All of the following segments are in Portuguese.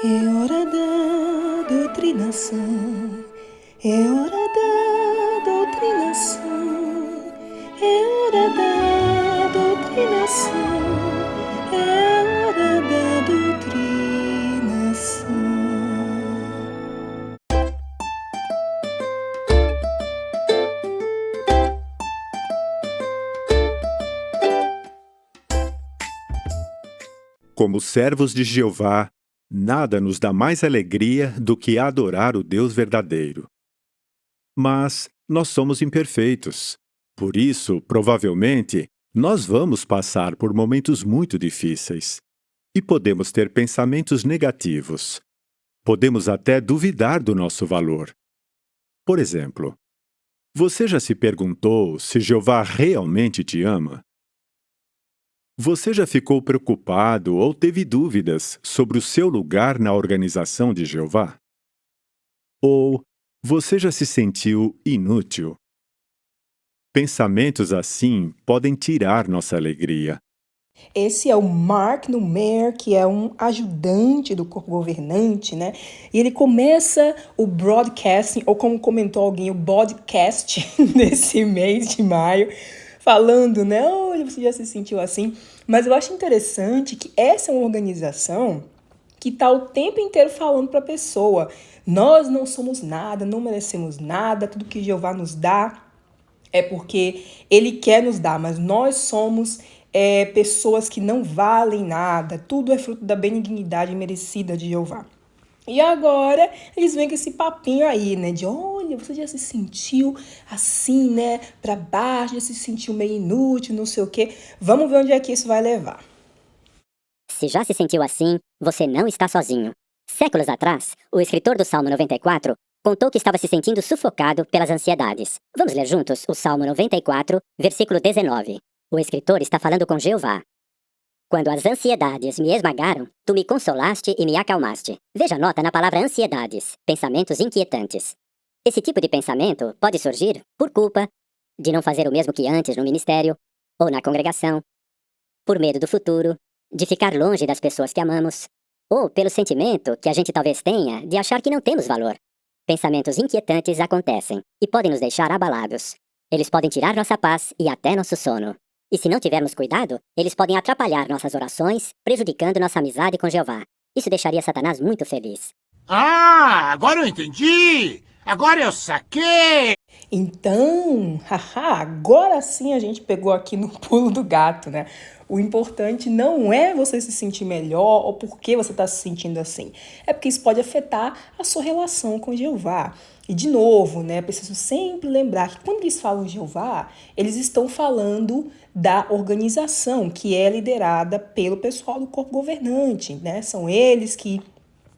É hora da doutrinação. É hora da doutrinação. É hora da doutrinação. É hora da doutrinação. Como servos de Jeová, nada nos dá mais alegria do que adorar o Deus verdadeiro. Mas nós somos imperfeitos. Por isso, provavelmente, nós vamos passar por momentos muito difíceis. E podemos ter pensamentos negativos. Podemos até duvidar do nosso valor. Por exemplo, você já se perguntou se Jeová realmente te ama? Você já ficou preocupado ou teve dúvidas sobre o seu lugar na organização de Jeová? Ou você já se sentiu inútil? Pensamentos assim podem tirar nossa alegria. Esse é o Mark Numer, que é um ajudante do corpo governante, né? E ele começa o broadcasting, ou como comentou alguém, o podcast desse mês de maio, falando, né? Olha, você já se sentiu assim. Mas eu acho interessante que essa é uma organização que está o tempo inteiro falando para a pessoa: nós não somos nada, não merecemos nada, tudo que Jeová nos dá é porque Ele quer nos dar, mas nós somos pessoas que não valem nada, tudo é fruto da benignidade merecida de Jeová. E agora eles vêm com esse papinho aí, né? De olha, você já se sentiu assim, né? Pra baixo, já se sentiu meio inútil, não sei o quê. Vamos ver onde é que isso vai levar. Se já se sentiu assim, você não está sozinho. Séculos atrás, o escritor do Salmo 94 contou que estava se sentindo sufocado pelas ansiedades. Vamos ler juntos o Salmo 94, versículo 19. O escritor está falando com Jeová. Quando as ansiedades me esmagaram, tu me consolaste e me acalmaste. Veja a nota na palavra ansiedades, pensamentos inquietantes. Esse tipo de pensamento pode surgir por culpa de não fazer o mesmo que antes no ministério ou na congregação, por medo do futuro, de ficar longe das pessoas que amamos, ou pelo sentimento que a gente talvez tenha de achar que não temos valor. Pensamentos inquietantes acontecem e podem nos deixar abalados. Eles podem tirar nossa paz e até nosso sono. E se não tivermos cuidado, eles podem atrapalhar nossas orações, prejudicando nossa amizade com Jeová. Isso deixaria Satanás muito feliz. Ah, agora eu entendi! Agora eu saquei! Então, agora sim a gente pegou aqui no pulo do gato, né? O importante não é você se sentir melhor ou por que você está se sentindo assim. É porque isso pode afetar a sua relação com Jeová. E de novo, né? Preciso sempre lembrar que quando eles falam Jeová, eles estão falando da organização que é liderada pelo pessoal do corpo governante, né? São eles que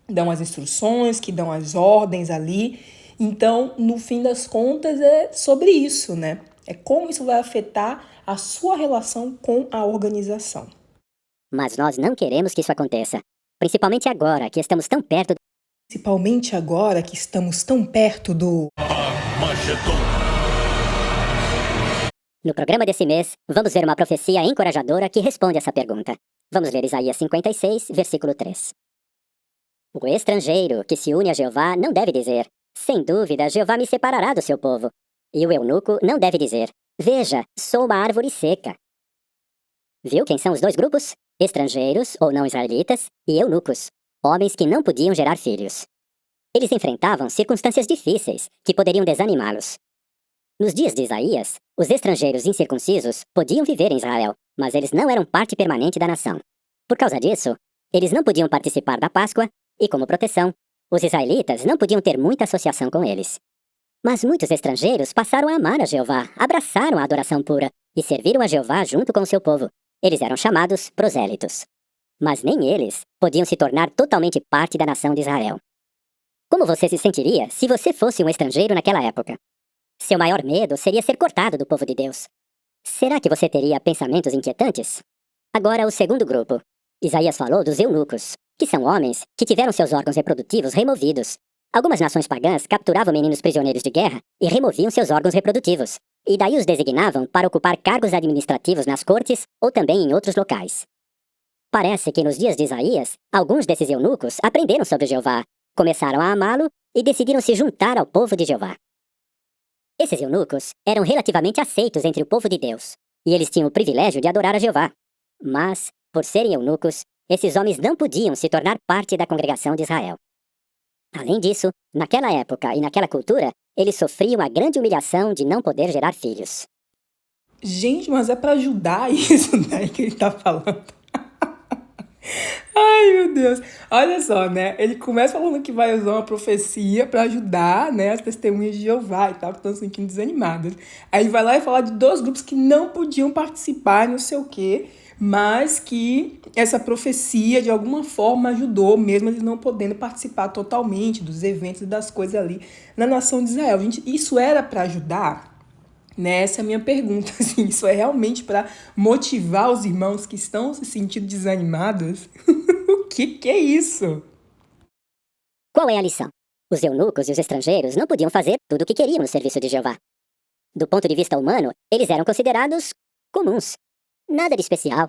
dão as instruções, que dão as ordens ali. Então, no fim das contas, é sobre isso, né? É como isso vai afetar a sua relação com a organização. Mas nós não queremos que isso aconteça. Principalmente agora que estamos tão perto do No programa desse mês, vamos ver uma profecia encorajadora que responde essa pergunta. Vamos ler Isaías 56, versículo 3. O estrangeiro que se une a Jeová não deve dizer: sem dúvida, Jeová me separará do seu povo. E o eunuco não deve dizer: veja, sou uma árvore seca. Viu quem são os dois grupos? Estrangeiros, ou não israelitas, e eunucos, homens que não podiam gerar filhos. Eles enfrentavam circunstâncias difíceis que poderiam desanimá-los. Nos dias de Isaías, os estrangeiros incircuncisos podiam viver em Israel, mas eles não eram parte permanente da nação. Por causa disso, eles não podiam participar da Páscoa e, como proteção, os israelitas não podiam ter muita associação com eles. Mas muitos estrangeiros passaram a amar a Jeová, abraçaram a adoração pura e serviram a Jeová junto com o seu povo. Eles eram chamados prosélitos. Mas nem eles podiam se tornar totalmente parte da nação de Israel. Como você se sentiria se você fosse um estrangeiro naquela época? Seu maior medo seria ser cortado do povo de Deus. Será que você teria pensamentos inquietantes? Agora, o segundo grupo. Isaías falou dos eunucos, que são homens que tiveram seus órgãos reprodutivos removidos. Algumas nações pagãs capturavam meninos prisioneiros de guerra e removiam seus órgãos reprodutivos, e daí os designavam para ocupar cargos administrativos nas cortes ou também em outros locais. Parece que nos dias de Isaías, alguns desses eunucos aprenderam sobre Jeová, começaram a amá-lo e decidiram se juntar ao povo de Jeová. Esses eunucos eram relativamente aceitos entre o povo de Deus, e eles tinham o privilégio de adorar a Jeová. Mas, por serem eunucos, esses homens não podiam se tornar parte da congregação de Israel. Além disso, naquela época e naquela cultura, eles sofriam a grande humilhação de não poder gerar filhos. Gente, mas é para ajudar isso daí que ele tá falando. Ai, meu Deus. Olha só, né? Ele começa falando que vai usar uma profecia para ajudar, né, as testemunhas de Jeová e tal, que estão se sentindo desanimadas. Aí ele vai lá e fala de 2 grupos que não podiam participar, não sei o quê, mas que essa profecia, de alguma forma, ajudou, mesmo eles não podendo participar totalmente dos eventos e das coisas ali na nação de Israel. Gente, isso era para ajudar? Né? Essa é a minha pergunta, assim, isso é realmente para motivar os irmãos que estão se sentindo desanimados? O que é isso? Qual é a lição? Os eunucos e os estrangeiros não podiam fazer tudo o que queriam no serviço de Jeová. Do ponto de vista humano, eles eram considerados comuns. Nada de especial.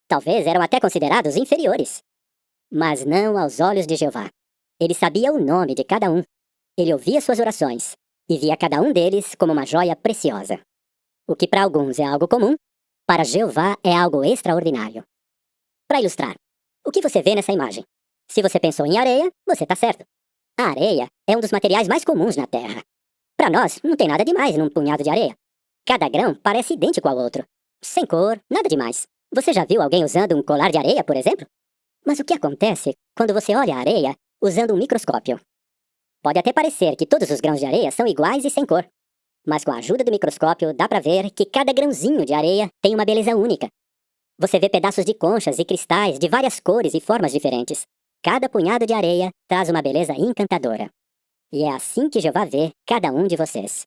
Talvez eram até considerados inferiores. Mas não aos olhos de Jeová. Ele sabia o nome de cada um. Ele ouvia suas orações e via cada um deles como uma joia preciosa. O que para alguns é algo comum, para Jeová é algo extraordinário. Para ilustrar, o que você vê nessa imagem? Se você pensou em areia, você está certo. A areia é um dos materiais mais comuns na Terra. Para nós, não tem nada demais num punhado de areia. Cada grão parece idêntico ao outro. Sem cor, nada demais. Você já viu alguém usando um colar de areia, por exemplo? Mas o que acontece quando você olha a areia usando um microscópio? Pode até parecer que todos os grãos de areia são iguais e sem cor. Mas com a ajuda do microscópio dá para ver que cada grãozinho de areia tem uma beleza única. Você vê pedaços de conchas e cristais de várias cores e formas diferentes. Cada punhado de areia traz uma beleza encantadora. E é assim que Jeová vê cada um de vocês.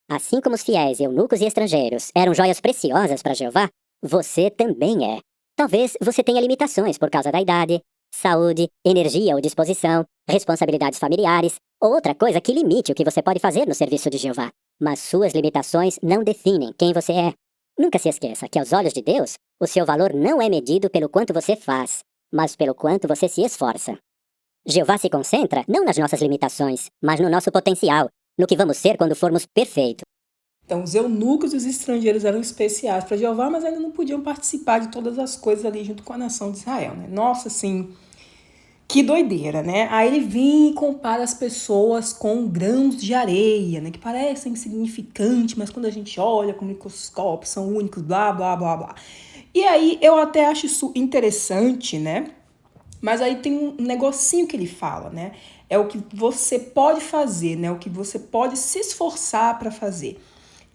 Assim como os fiéis, eunucos e estrangeiros eram joias preciosas para Jeová, você também é. Talvez você tenha limitações por causa da idade, saúde, energia ou disposição, responsabilidades familiares, ou outra coisa que limite o que você pode fazer no serviço de Jeová. Mas suas limitações não definem quem você é. Nunca se esqueça que aos olhos de Deus, o seu valor não é medido pelo quanto você faz, mas pelo quanto você se esforça. Jeová se concentra não nas nossas limitações, mas no nosso potencial, no que vamos ser quando formos perfeitos. Então, os eunucos e os estrangeiros eram especiais para Jeová, mas ainda não podiam participar de todas as coisas ali junto com a nação de Israel, né? Nossa, assim, que doideira, né? Aí ele vem e compara as pessoas com grãos de areia, né? Que parecem insignificantes, mas quando a gente olha com o microscópio, são únicos, blá, blá, blá, blá. E aí eu até acho isso interessante, né? Mas aí tem um negocinho que ele fala, né? É o que você pode fazer, né? O que você pode se esforçar para fazer.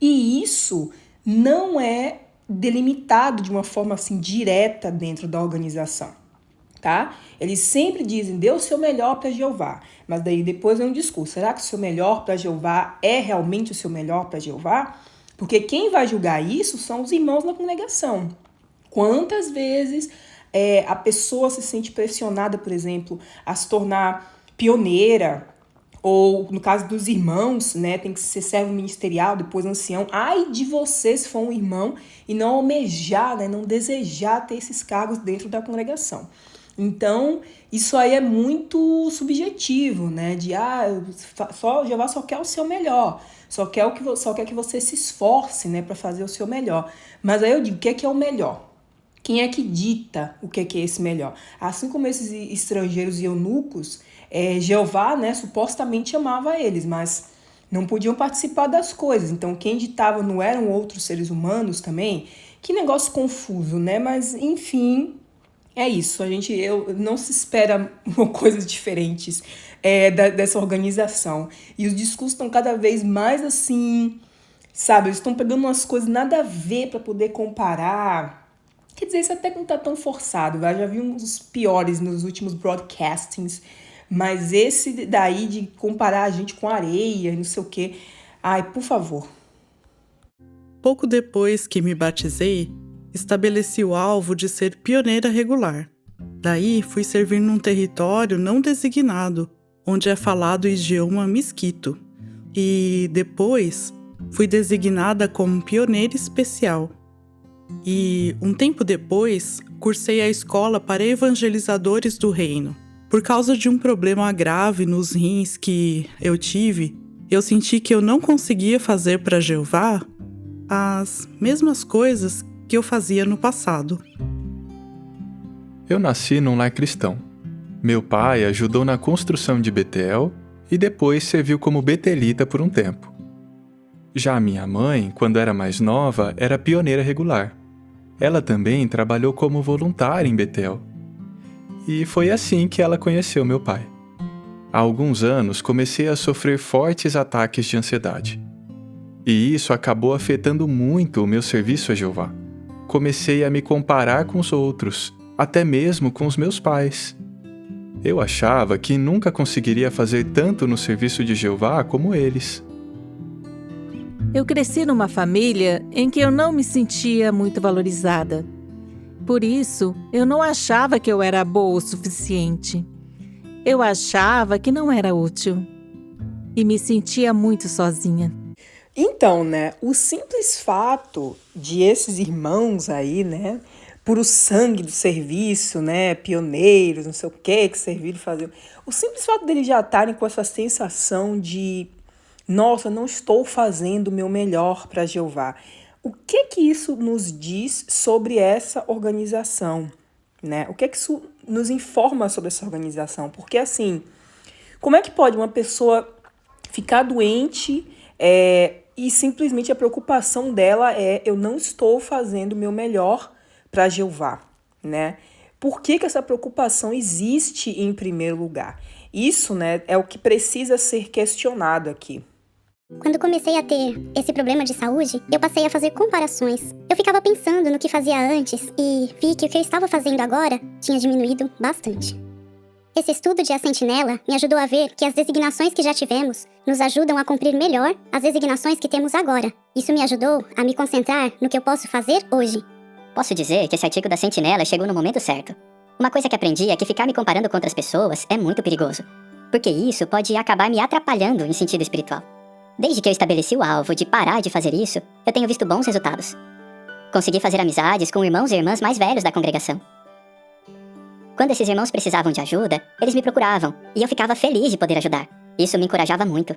E isso não é delimitado de uma forma assim direta dentro da organização, tá? Eles sempre dizem, dê o seu melhor para Jeová. Mas daí depois vem um discurso. Será que o seu melhor para Jeová é realmente o seu melhor para Jeová? Porque quem vai julgar isso são os irmãos na congregação. Quantas vezes a pessoa se sente pressionada, por exemplo, a se tornar pioneira, ou no caso dos irmãos, né, tem que ser servo ministerial, depois ancião. Ai de você se for um irmão e não almejar, né, não desejar ter esses cargos dentro da congregação. Então, isso aí é muito subjetivo, né, de Jeová só quer o seu melhor, só quer que você se esforce, né, para fazer o seu melhor. Mas aí eu digo, o que é o melhor? Quem é que dita o que é esse melhor? Assim como esses estrangeiros e eunucos, Jeová, né, supostamente amava eles, mas não podiam participar das coisas. Então, quem ditava não eram outros seres humanos também? Que negócio confuso, né? Mas, enfim, é isso. Eu não se espera coisas diferentes dessa organização. E os discursos estão cada vez mais assim, sabe? Eles estão pegando umas coisas nada a ver para poder comparar. Quer dizer, isso até não tá tão forçado, eu já vi uns piores nos últimos broadcastings, mas esse daí de comparar a gente com areia e não sei o quê, ai, por favor. Pouco depois que me batizei, estabeleci o alvo de ser pioneira regular. Daí fui servir num território não designado, onde é falado o idioma misquito, e depois fui designada como pioneira especial. e, um tempo depois, cursei a escola para evangelizadores do reino. Por causa de um problema grave nos rins que eu tive, eu senti que eu não conseguia fazer para Jeová as mesmas coisas que eu fazia no passado. Eu nasci num lar cristão. Meu pai ajudou na construção de Betel e depois serviu como betelita por um tempo. Já minha mãe, quando era mais nova, era pioneira regular. Ela também trabalhou como voluntária em Betel. E foi assim que ela conheceu meu pai. Há alguns anos comecei a sofrer fortes ataques de ansiedade. E isso acabou afetando muito o meu serviço a Jeová. Comecei a me comparar com os outros, até mesmo com os meus pais. Eu achava que nunca conseguiria fazer tanto no serviço de Jeová como eles. Eu cresci numa família em que eu não me sentia muito valorizada. Por isso, eu não achava que eu era boa o suficiente. Eu achava que não era útil. E me sentia muito sozinha. Então, né, o simples fato de esses irmãos aí, né, puro sangue do serviço, né, pioneiros, não sei o que serviram e faziam. O simples fato deles já estarem com essa sensação de, nossa, não estou fazendo o meu melhor para Jeová. O que isso nos diz sobre essa organização, né? O que isso nos informa sobre essa organização? Porque, assim, como é que pode uma pessoa ficar doente e simplesmente a preocupação dela é eu não estou fazendo o meu melhor para Jeová, né? Por que essa preocupação existe em primeiro lugar? Isso, né, é o que precisa ser questionado aqui. Quando comecei a ter esse problema de saúde, eu passei a fazer comparações. Eu ficava pensando no que fazia antes e vi que o que eu estava fazendo agora tinha diminuído bastante. Esse estudo de A Sentinela me ajudou a ver que as designações que já tivemos nos ajudam a cumprir melhor as designações que temos agora. Isso me ajudou a me concentrar no que eu posso fazer hoje. Posso dizer que esse artigo da Sentinela chegou no momento certo. Uma coisa que aprendi é que ficar me comparando com outras pessoas é muito perigoso, porque isso pode acabar me atrapalhando em sentido espiritual. Desde que eu estabeleci o alvo de parar de fazer isso, eu tenho visto bons resultados. Consegui fazer amizades com irmãos e irmãs mais velhos da congregação. Quando esses irmãos precisavam de ajuda, eles me procuravam, e eu ficava feliz de poder ajudar. Isso me encorajava muito.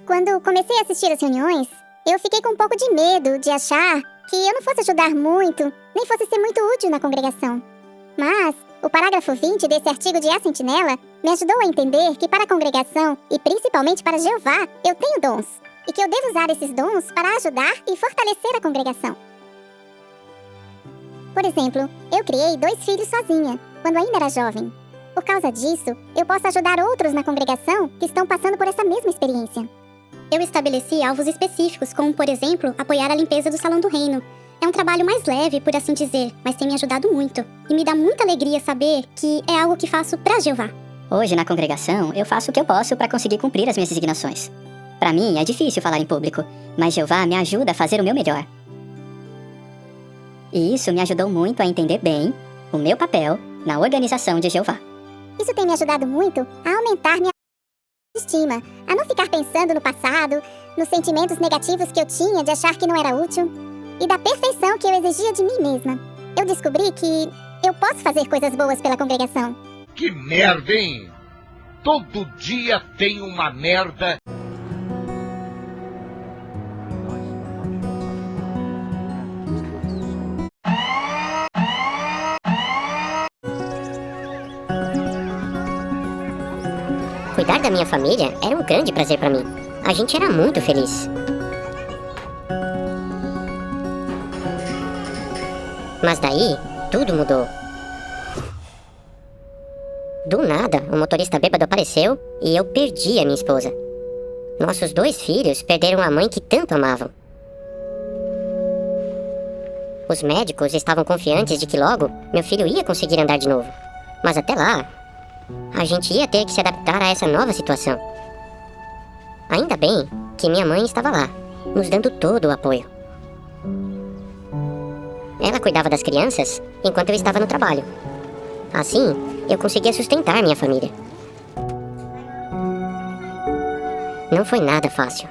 Quando comecei a assistir às reuniões, eu fiquei com um pouco de medo de achar que eu não fosse ajudar muito, nem fosse ser muito útil na congregação. Mas o parágrafo 20 desse artigo de A Sentinela me ajudou a entender que para a congregação, e principalmente para Jeová, eu tenho dons, e que eu devo usar esses dons para ajudar e fortalecer a congregação. Por exemplo, eu criei 2 filhos sozinha, quando ainda era jovem. Por causa disso, eu posso ajudar outros na congregação que estão passando por essa mesma experiência. Eu estabeleci alvos específicos, como, por exemplo, apoiar a limpeza do Salão do Reino. É um trabalho mais leve, por assim dizer, mas tem me ajudado muito. E me dá muita alegria saber que é algo que faço pra Jeová. Hoje, na congregação, eu faço o que eu posso para conseguir cumprir as minhas designações. Para mim, é difícil falar em público, mas Jeová me ajuda a fazer o meu melhor. E isso me ajudou muito a entender bem o meu papel na organização de Jeová. Isso tem me ajudado muito a aumentar minha estima, a não ficar pensando no passado, nos sentimentos negativos que eu tinha de achar que não era útil e da perfeição que eu exigia de mim mesma. Eu descobri que eu posso fazer coisas boas pela congregação. Que merda, hein? Todo dia tem uma merda. Cuidar da minha família era um grande prazer para mim. A gente era muito feliz. Mas daí, tudo mudou. Do nada, o motorista bêbado apareceu e eu perdi a minha esposa. Nossos 2 filhos perderam a mãe que tanto amavam. Os médicos estavam confiantes de que logo meu filho ia conseguir andar de novo. Mas até lá, a gente ia ter que se adaptar a essa nova situação. Ainda bem que minha mãe estava lá, nos dando todo o apoio. Ela cuidava das crianças enquanto eu estava no trabalho. Assim, eu conseguia sustentar minha família. Não foi nada fácil.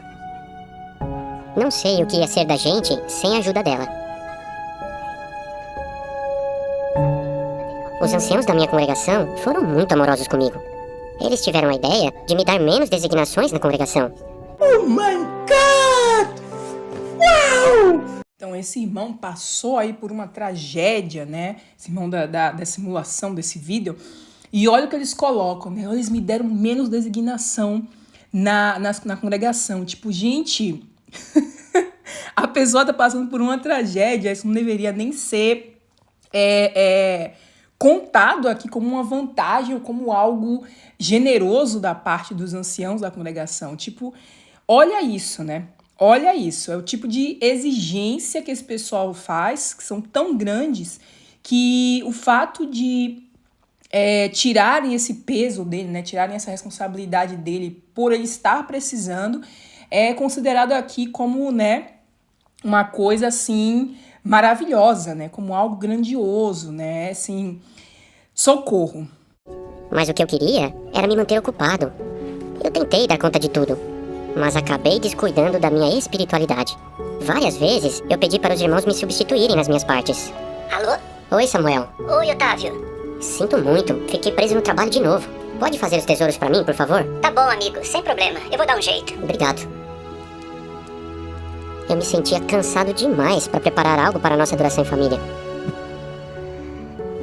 Não sei o que ia ser da gente sem a ajuda dela. Os anciãos da minha congregação foram muito amorosos comigo. Eles tiveram a ideia de me dar menos designações na congregação. Oh my God! Uau! Então esse irmão passou aí por uma tragédia, né? Esse irmão da simulação desse vídeo. E olha o que eles colocam, né? Eles me deram menos designação na congregação. Tipo, gente, a pessoa tá passando por uma tragédia, isso não deveria nem ser contado aqui como uma vantagem ou como algo generoso da parte dos anciãos da congregação. Tipo, olha isso, né? Olha isso, é o tipo de exigência que esse pessoal faz, que são tão grandes, que o fato de tirarem esse peso dele, né? Tirarem essa responsabilidade dele por ele estar precisando, é considerado aqui como, né, uma coisa assim maravilhosa, né? Como algo grandioso, né? Assim, socorro. Mas o que eu queria era me manter ocupado. Eu tentei dar conta de tudo, mas acabei descuidando da minha espiritualidade. Várias vezes eu pedi para os irmãos me substituírem nas minhas partes. Alô? Oi, Samuel. Oi, Otávio. Sinto muito, fiquei preso no trabalho de novo. Pode fazer os tesouros pra mim, por favor? Tá bom, amigo, sem problema. Eu vou dar um jeito. Obrigado. Eu me sentia cansado demais para preparar algo para a nossa adoração em família.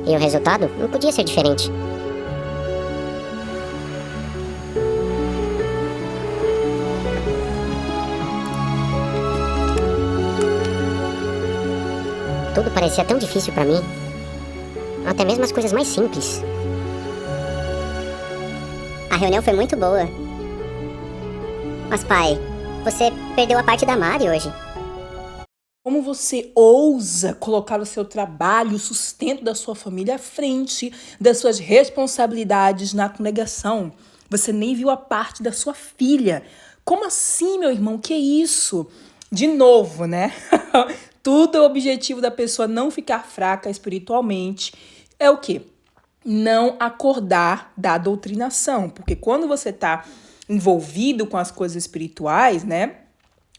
E o resultado não podia ser diferente. Tudo parecia tão difícil para mim. Até mesmo as coisas mais simples. A reunião foi muito boa. Mas, pai, você perdeu a parte da Mari hoje. Como você ousa colocar o seu trabalho, o sustento da sua família à frente das suas responsabilidades na congregação? Você nem viu a parte da sua filha. Como assim, meu irmão? Que isso? De novo, né? Tudo é o objetivo da pessoa não ficar fraca espiritualmente. É o quê? Não acordar da doutrinação. Porque quando você está envolvido com as coisas espirituais, né?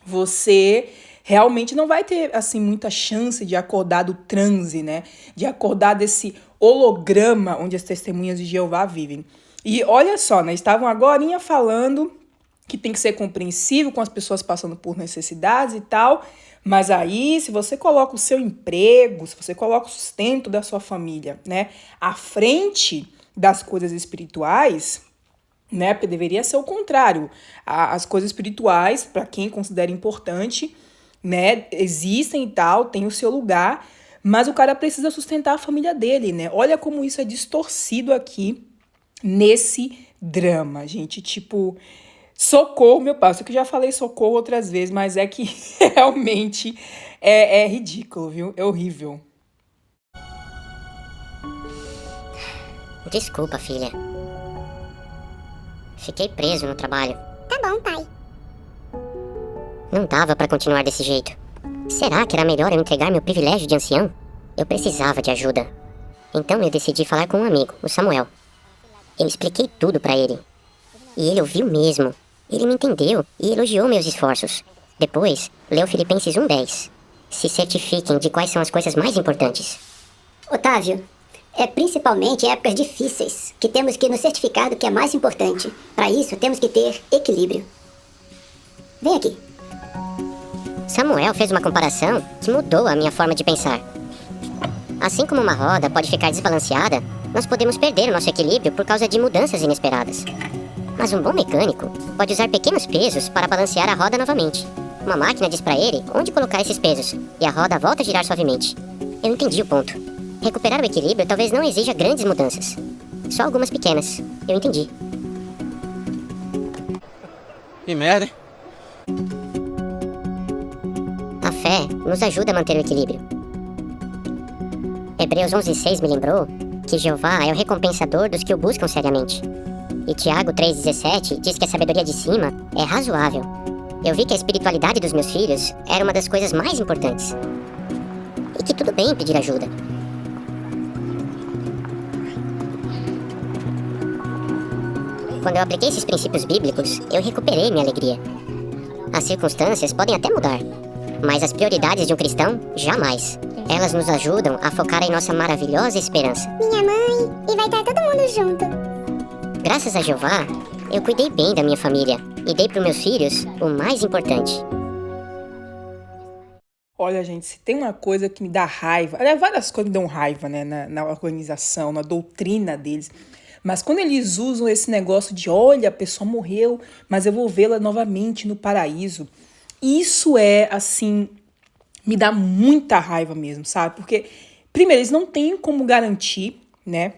Você realmente não vai ter, assim, muita chance de acordar do transe, né? De acordar desse holograma onde as testemunhas de Jeová vivem. E olha só, né? Estavam agorinha falando que tem que ser compreensível com as pessoas passando por necessidades e tal. Mas aí, se você coloca o seu emprego, se você coloca o sustento da sua família, né, à frente das coisas espirituais, né, porque deveria ser o contrário. As coisas espirituais, para quem considera importante, né, existem e tal, tem o seu lugar, mas o cara precisa sustentar a família dele, né? Olha como isso é distorcido aqui nesse drama, gente. Tipo, socorro, meu pai. Eu sei que eu já falei socorro outras vezes, mas é que realmente é ridículo, viu? É horrível. Desculpa, filha. Fiquei preso no trabalho. Tá bom, pai. Não dava pra continuar desse jeito. Será que era melhor eu entregar meu privilégio de ancião? Eu precisava de ajuda. Então eu decidi falar com um amigo, o Samuel. Eu expliquei tudo pra ele. E ele ouviu mesmo. Ele me entendeu e elogiou meus esforços. Depois, leu Filipenses 1:10. Se certifiquem de quais são as coisas mais importantes. Otávio, é principalmente em épocas difíceis que temos que nos certificar do que é mais importante. Para isso, temos que ter equilíbrio. Vem aqui. Samuel fez uma comparação que mudou a minha forma de pensar. Assim como uma roda pode ficar desbalanceada, nós podemos perder o nosso equilíbrio por causa de mudanças inesperadas. Mas um bom mecânico pode usar pequenos pesos para balancear a roda novamente. Uma máquina diz para ele onde colocar esses pesos, e a roda volta a girar suavemente. Eu entendi o ponto. Recuperar o equilíbrio talvez não exija grandes mudanças. Só algumas pequenas. Eu entendi. Que merda, hein? A fé nos ajuda a manter o equilíbrio. Hebreus 11:6 me lembrou que Jeová é o recompensador dos que o buscam seriamente. E Tiago 3:17 diz que a sabedoria de cima é razoável. Eu vi que a espiritualidade dos meus filhos era uma das coisas mais importantes. E que tudo bem pedir ajuda. Quando eu apliquei esses princípios bíblicos, eu recuperei minha alegria. As circunstâncias podem até mudar, mas as prioridades de um cristão, jamais. Elas nos ajudam a focar em nossa maravilhosa esperança. Minha mãe, e vai estar todo mundo junto. Graças a Jeová, eu cuidei bem da minha família e dei para meus filhos o mais importante. Olha, gente, se tem uma coisa que me dá raiva, aliás, várias coisas me dão raiva, né, na organização, na doutrina deles, mas quando eles usam esse negócio de, olha, a pessoa morreu, mas eu vou vê-la novamente no paraíso, isso é, assim, me dá muita raiva mesmo, sabe? Porque, primeiro, eles não têm como garantir, né,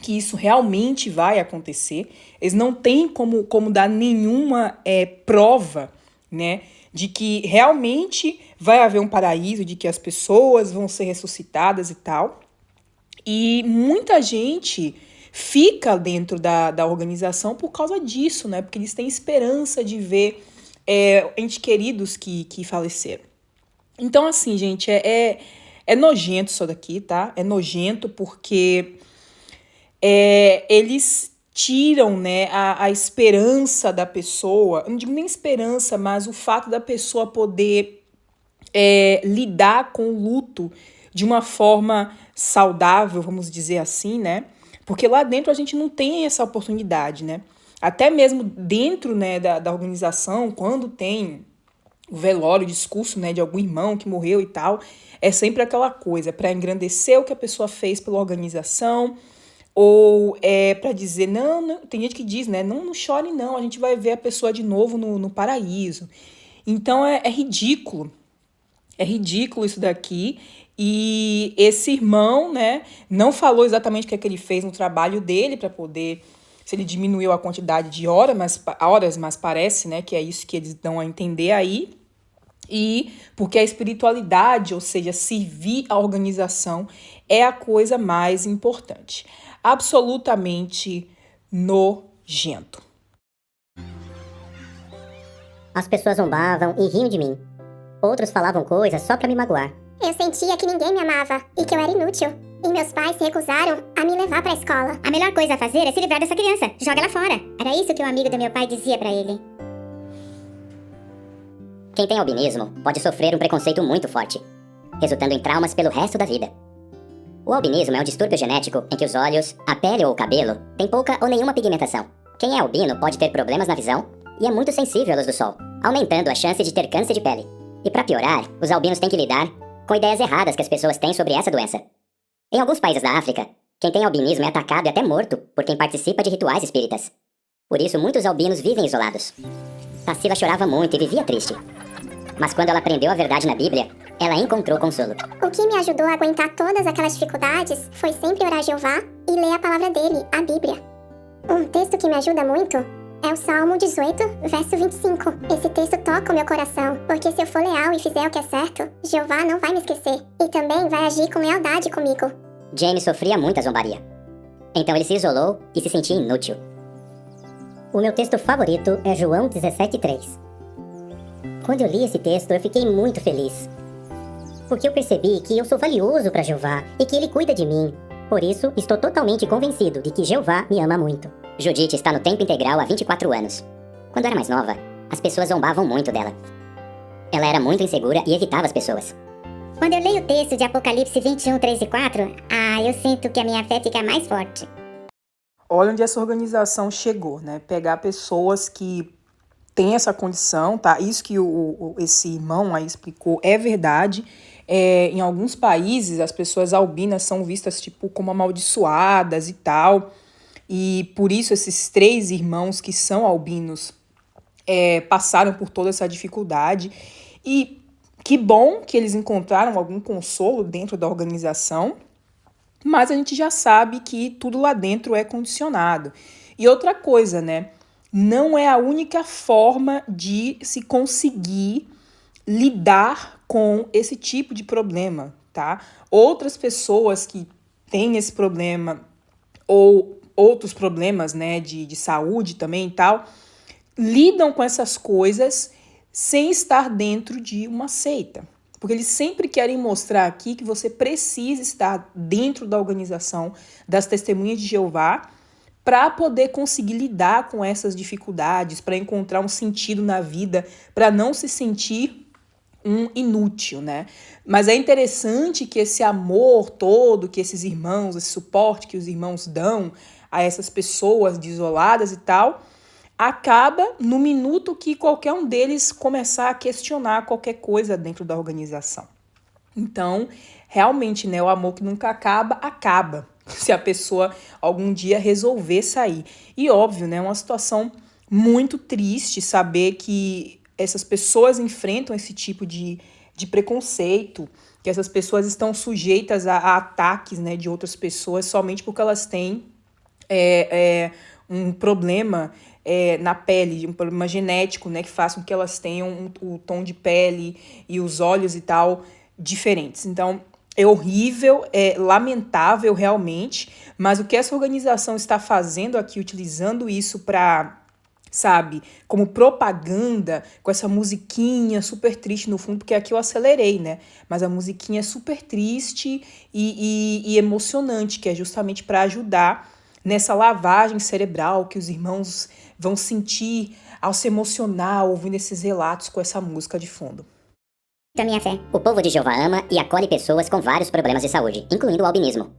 que isso realmente vai acontecer, eles não têm como dar nenhuma prova, né, de que realmente vai haver um paraíso, de que as pessoas vão ser ressuscitadas e tal. E muita gente fica dentro da organização por causa disso, né? Porque eles têm esperança de ver entes queridos que faleceram. Então, assim, gente, é nojento isso daqui, tá? É nojento porque eles tiram, né, a esperança da pessoa, não digo nem esperança, mas o fato da pessoa poder lidar com o luto de uma forma saudável, vamos dizer assim, né? Porque lá dentro a gente não tem essa oportunidade, né? Até mesmo dentro, né, da organização, quando tem o velório, o discurso, né, de algum irmão que morreu e tal, é sempre aquela coisa, para engrandecer o que a pessoa fez pela organização, ou para dizer, não, tem gente que diz, né, não chore não, a gente vai ver a pessoa de novo no paraíso. Então é ridículo isso daqui. E esse irmão, né, não falou exatamente o que é que ele fez no trabalho dele para poder, se ele diminuiu a quantidade de horas, mas parece, né, que é isso que eles dão a entender aí. E porque a espiritualidade, ou seja, servir a organização, é a coisa mais importante. Absolutamente nojento. As pessoas zombavam e riam de mim. Outros falavam coisas só pra me magoar. Eu sentia que ninguém me amava e que eu era inútil. E meus pais se recusaram a me levar pra escola. A melhor coisa a fazer é se livrar dessa criança. Joga ela fora. Era isso que um amigo do meu pai dizia pra ele. Quem tem albinismo pode sofrer um preconceito muito forte, resultando em traumas pelo resto da vida. O albinismo é um distúrbio genético em que os olhos, a pele ou o cabelo têm pouca ou nenhuma pigmentação. Quem é albino pode ter problemas na visão e é muito sensível à luz do sol, aumentando a chance de ter câncer de pele. E para piorar, os albinos têm que lidar com ideias erradas que as pessoas têm sobre essa doença. Em alguns países da África, quem tem albinismo é atacado e até morto por quem participa de rituais espíritas. Por isso, muitos albinos vivem isolados. Tarsila chorava muito e vivia triste. Mas quando ela aprendeu a verdade na Bíblia, ela encontrou consolo. O que me ajudou a aguentar todas aquelas dificuldades foi sempre orar a Jeová e ler a palavra dele, a Bíblia. Um texto que me ajuda muito é o Salmo 18, verso 25. Esse texto toca o meu coração, porque se eu for leal e fizer o que é certo, Jeová não vai me esquecer e também vai agir com lealdade comigo. James sofria muita zombaria. Então ele se isolou e se sentia inútil. O meu texto favorito é João 17:3. Quando eu li esse texto, eu fiquei muito feliz. Porque eu percebi que eu sou valioso para Jeová e que ele cuida de mim. Por isso, estou totalmente convencido de que Jeová me ama muito. Judite está no tempo integral há 24 anos. Quando era mais nova, as pessoas zombavam muito dela. Ela era muito insegura e evitava as pessoas. Quando eu leio o texto de Apocalipse 21, 3 e 4, eu sinto que a minha fé fica mais forte. Olha onde essa organização chegou, né? Pegar pessoas que têm essa condição, tá? Isso que esse irmão aí explicou é verdade. Em alguns países, as pessoas albinas são vistas tipo como amaldiçoadas e tal. E por isso esses 3 irmãos que são albinos passaram por toda essa dificuldade. E que bom que eles encontraram algum consolo dentro da organização, mas a gente já sabe que tudo lá dentro é condicionado. E outra coisa, né? Não é a única forma de se conseguir lidar com esse tipo de problema, tá? Outras pessoas que têm esse problema ou outros problemas, né, de saúde também e tal, lidam com essas coisas sem estar dentro de uma seita. Porque eles sempre querem mostrar aqui que você precisa estar dentro da organização das Testemunhas de Jeová para poder conseguir lidar com essas dificuldades, para encontrar um sentido na vida, para não se sentir um inútil, né? Mas é interessante que esse amor todo, que esses irmãos, esse suporte que os irmãos dão a essas pessoas desoladas e tal, acaba no minuto que qualquer um deles começar a questionar qualquer coisa dentro da organização. Então, realmente, né, o amor que nunca acaba, acaba. Se a pessoa algum dia resolver sair. E óbvio, né, é uma situação muito triste saber que essas pessoas enfrentam esse tipo de preconceito, que essas pessoas estão sujeitas a ataques, né, de outras pessoas somente porque elas têm um problema na pele, um problema genético, né, que faz com que elas tenham o tom de pele e os olhos e tal diferentes. Então, é horrível, é lamentável realmente, mas o que essa organização está fazendo aqui, utilizando isso para, sabe, como propaganda, com essa musiquinha super triste no fundo, porque aqui eu acelerei, né? Mas a musiquinha é super triste e emocionante, que é justamente para ajudar nessa lavagem cerebral que os irmãos vão sentir ao se emocionar ouvindo esses relatos com essa música de fundo. Da minha fé. O povo de Jeová ama e acolhe pessoas com vários problemas de saúde, incluindo o albinismo.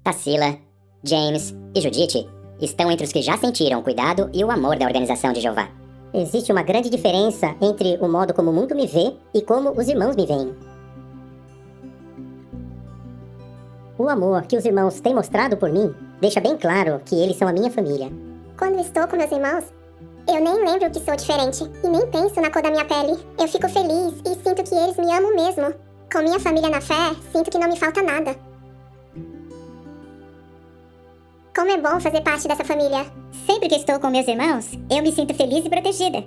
Tarsila, James e Judith estão entre os que já sentiram o cuidado e o amor da organização de Jeová. Existe uma grande diferença entre o modo como o mundo me vê e como os irmãos me veem. O amor que os irmãos têm mostrado por mim deixa bem claro que eles são a minha família. Quando estou com meus irmãos, eu nem lembro que sou diferente e nem penso na cor da minha pele. Eu fico feliz e sinto que eles me amam mesmo. Com minha família na fé, sinto que não me falta nada. Como é bom fazer parte dessa família. Sempre que estou com meus irmãos, eu me sinto feliz e protegida.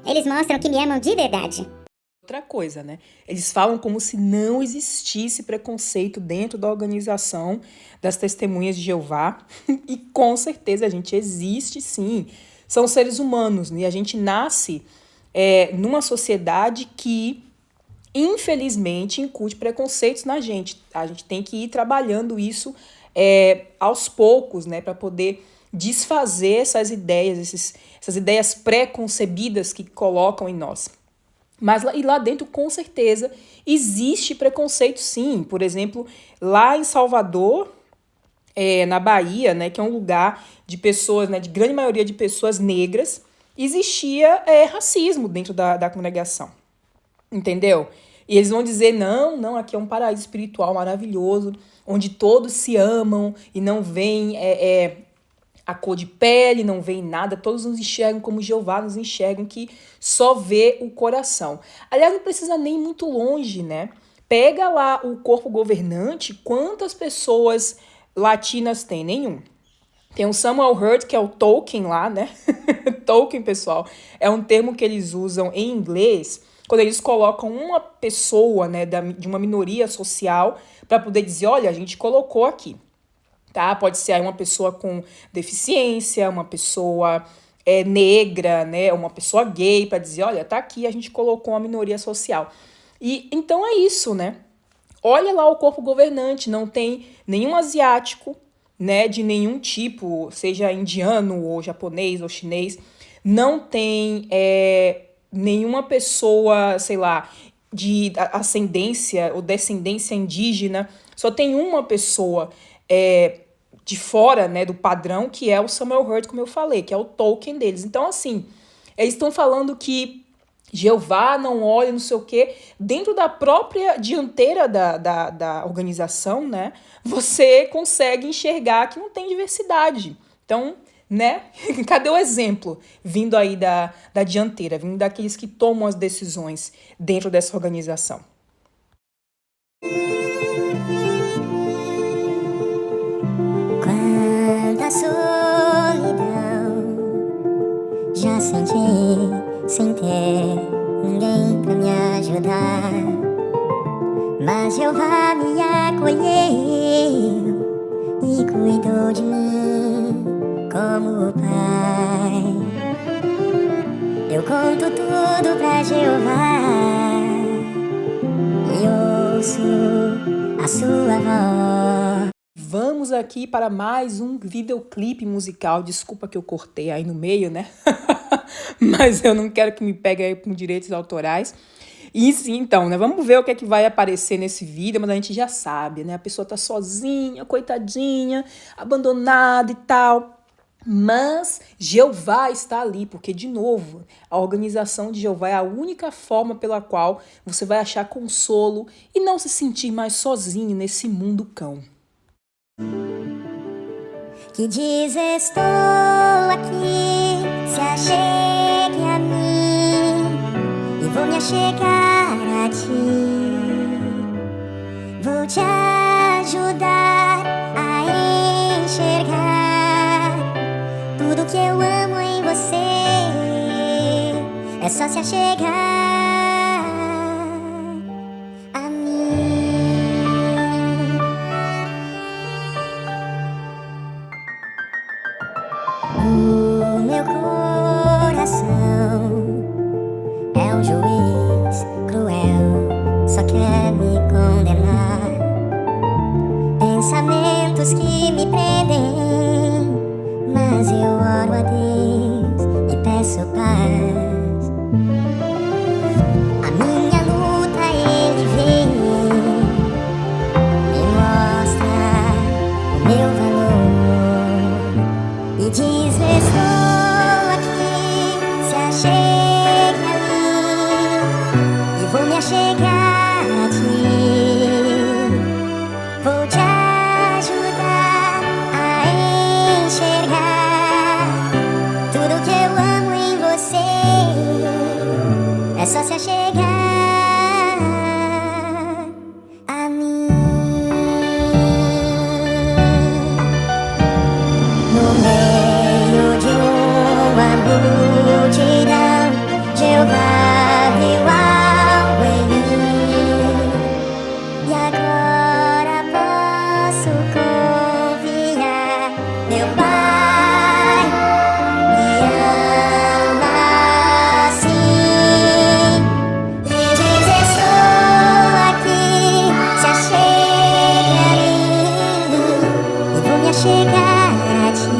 Eles mostram que me amam de verdade. Outra coisa, né? Eles falam como se não existisse preconceito dentro da organização das Testemunhas de Jeová. E com certeza, gente, existe sim. São seres humanos, né? E a gente nasce numa sociedade que, infelizmente, incute preconceitos na gente. A gente tem que ir trabalhando isso aos poucos, né? Para poder desfazer essas ideias, essas ideias pré-concebidas que colocam em nós. Mas lá dentro, com certeza, existe preconceito sim. Por exemplo, lá em Salvador, na Bahia, né, que é um lugar de pessoas, né, de grande maioria de pessoas negras, existia racismo dentro da congregação. Entendeu? E eles vão dizer, não, aqui é um paraíso espiritual maravilhoso, onde todos se amam e não veem a cor de pele, não veem nada, todos nos enxergam como Jeová nos enxergam, que só vê o coração. Aliás, não precisa nem ir muito longe, né? Pega lá o corpo governante, quantas pessoas latinas tem? Nenhum. Tem o Samuel Hurt, que é o Tolkien lá, né? Tolkien, pessoal, é um termo que eles usam em inglês quando eles colocam uma pessoa, né, de uma minoria social para poder dizer, olha, a gente colocou aqui. Tá? Pode ser aí uma pessoa com deficiência, uma pessoa negra, né? Uma pessoa gay, para dizer, olha, tá aqui, a gente colocou uma minoria social. E então é isso, né? Olha lá o corpo governante, não tem nenhum asiático, né? De nenhum tipo, seja indiano ou japonês ou chinês, não tem nenhuma pessoa, sei lá, de ascendência ou descendência indígena, só tem uma pessoa de fora, né, do padrão, que é o Samuel Hurt, como eu falei, que é o Tolkien deles. Então, assim, eles estão falando que Jeová não olha, não sei o quê. Dentro da própria dianteira da organização, né, você consegue enxergar que não tem diversidade. Então, né, cadê o exemplo vindo aí da dianteira, vindo daqueles que tomam as decisões dentro dessa organização? Solidão já senti sem ter ninguém pra me ajudar, mas Jeová me acolheu e cuidou de mim como pai. Eu conto tudo pra Jeová e ouço a sua voz. Vamos aqui para mais um videoclipe musical. Desculpa que eu cortei aí no meio, né? mas eu não quero que me pegue aí com direitos autorais. E sim, então, né? Vamos ver o que é que vai aparecer nesse vídeo, mas a gente já sabe, né? A pessoa tá sozinha, coitadinha, abandonada e tal. Mas Jeová está ali, porque, de novo, a organização de Jeová é a única forma pela qual você vai achar consolo e não se sentir mais sozinho nesse mundo cão. Que diz estou aqui, se achegue a mim e vou me achegar a ti. Vou te ajudar a enxergar tudo que eu amo em você. É só se achegar a mim. O meu coração é um juiz cruel, só quer me condenar. Pensamentos que me prendem, mas eu oro a Deus e peço paz. A minha luta ele vem, me mostra o meu valor e diz estou aqui, se achegue a mim e vou me achegar a ti. Vou te ajudar a enxergar tudo que eu amo em você. É só se achegar a mim. No meio de uma multidão, Jeová viu algo em mim. E agora posso confiar. Meu Pai me ama assim. E diz estou aqui, se achegue a mim e vou me achegar a ti.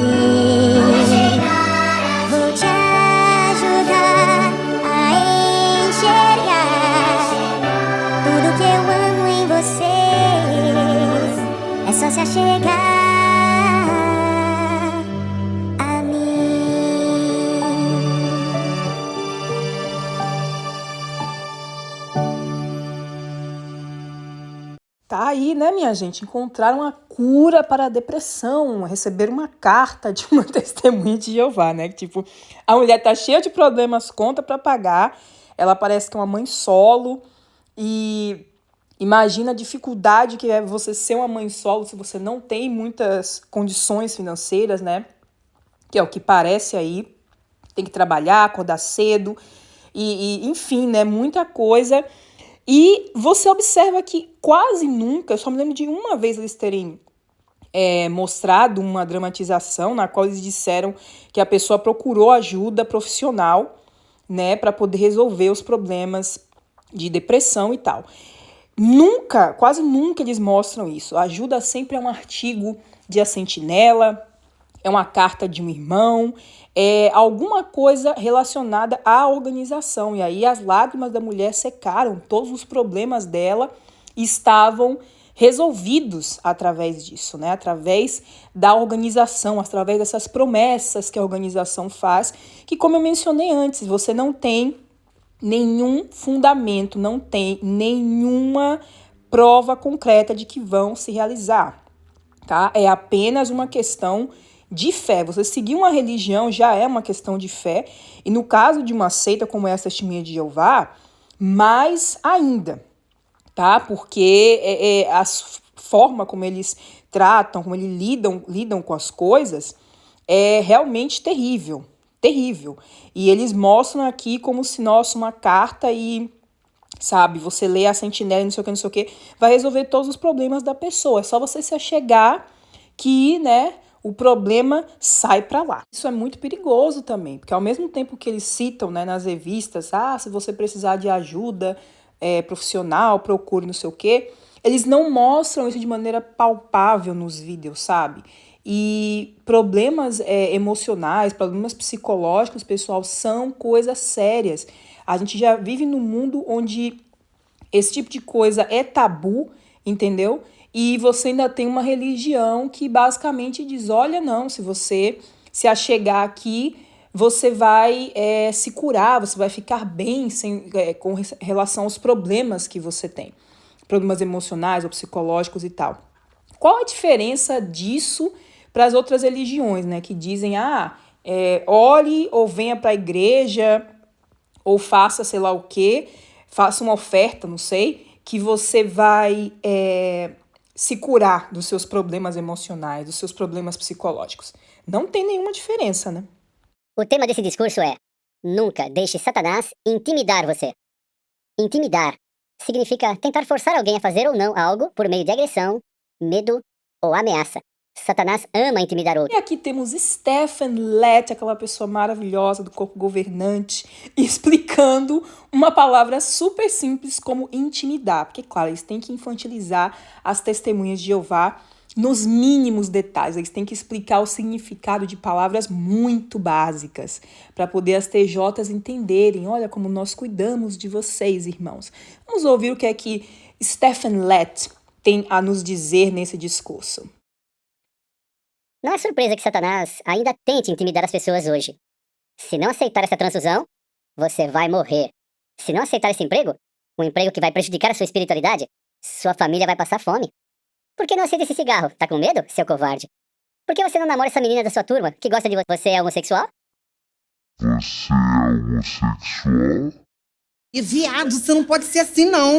Vou te ajudar a enxergar tudo que eu amo em você. É só se achegar a mim. Tá aí, né, minha gente? Encontraram a cura para a depressão, receberam uma carta de uma testemunha de Jeová, né? Tipo, a mulher tá cheia de problemas, conta para pagar, ela parece que é uma mãe solo e imagina a dificuldade que é você ser uma mãe solo se você não tem muitas condições financeiras, né? Que é o que parece aí. Tem que trabalhar, acordar cedo enfim, né? Muita coisa. E você observa que quase nunca, eu só me lembro de uma vez eles terem mostrado uma dramatização na qual eles disseram que a pessoa procurou ajuda profissional, né, para poder resolver os problemas de depressão e tal. Nunca, quase nunca eles mostram isso. A ajuda sempre é um artigo de A Sentinela, é uma carta de um irmão, é alguma coisa relacionada à organização. E aí as lágrimas da mulher secaram, todos os problemas dela estavam resolvidos através disso, né? Através da organização, através dessas promessas que a organização faz, que, como eu mencionei antes, você não tem nenhum fundamento, não tem nenhuma prova concreta de que vão se realizar, tá? É apenas uma questão de fé. Você seguir uma religião já é uma questão de fé, e no caso de uma seita como essa Testemunha de Jeová, mais ainda, tá? Porque a forma como eles tratam, como eles lidam com as coisas é realmente terrível, terrível. E eles mostram aqui como se, nossa, uma carta e, sabe, você lê A Sentinela e não sei o que, vai resolver todos os problemas da pessoa. É só você se achegar que, né, o problema sai para lá. Isso é muito perigoso também, porque ao mesmo tempo que eles citam, né, nas revistas, se você precisar de ajuda profissional, procure não sei o quê, eles não mostram isso de maneira palpável nos vídeos, sabe? E problemas emocionais, problemas psicológicos, pessoal, são coisas sérias. A gente já vive num mundo onde esse tipo de coisa é tabu, entendeu? E você ainda tem uma religião que basicamente diz, olha, não, se você se achegar aqui, você vai se curar, você vai ficar bem com relação aos problemas que você tem. Problemas emocionais ou psicológicos e tal. Qual a diferença disso para as outras religiões, né? Que dizem, ore ou venha para a igreja, ou faça sei lá o quê, faça uma oferta, não sei, que você vai se curar dos seus problemas emocionais, dos seus problemas psicológicos. Não tem nenhuma diferença, né? O tema desse discurso é: nunca deixe Satanás intimidar você. Intimidar significa tentar forçar alguém a fazer ou não algo por meio de agressão, medo ou ameaça. Satanás ama intimidar outro. E aqui temos Stephen Lett, aquela pessoa maravilhosa do corpo governante, explicando uma palavra super simples como intimidar. Porque, claro, eles têm que infantilizar as testemunhas de Jeová nos mínimos detalhes. Eles têm que explicar o significado de palavras muito básicas para poder as TJs entenderem. Olha como nós cuidamos de vocês, irmãos. Vamos ouvir o que é que Stephen Lett tem a nos dizer nesse discurso. Não é surpresa que Satanás ainda tente intimidar as pessoas hoje. Se não aceitar essa transfusão, você vai morrer. Se não aceitar esse emprego, um emprego que vai prejudicar a sua espiritualidade, sua família vai passar fome. Por que não aceita esse cigarro? Tá com medo, seu covarde? Por que você não namora essa menina da sua turma que gosta de você? Você é homossexual? Você é homossexual? E viado, você não pode ser assim, não.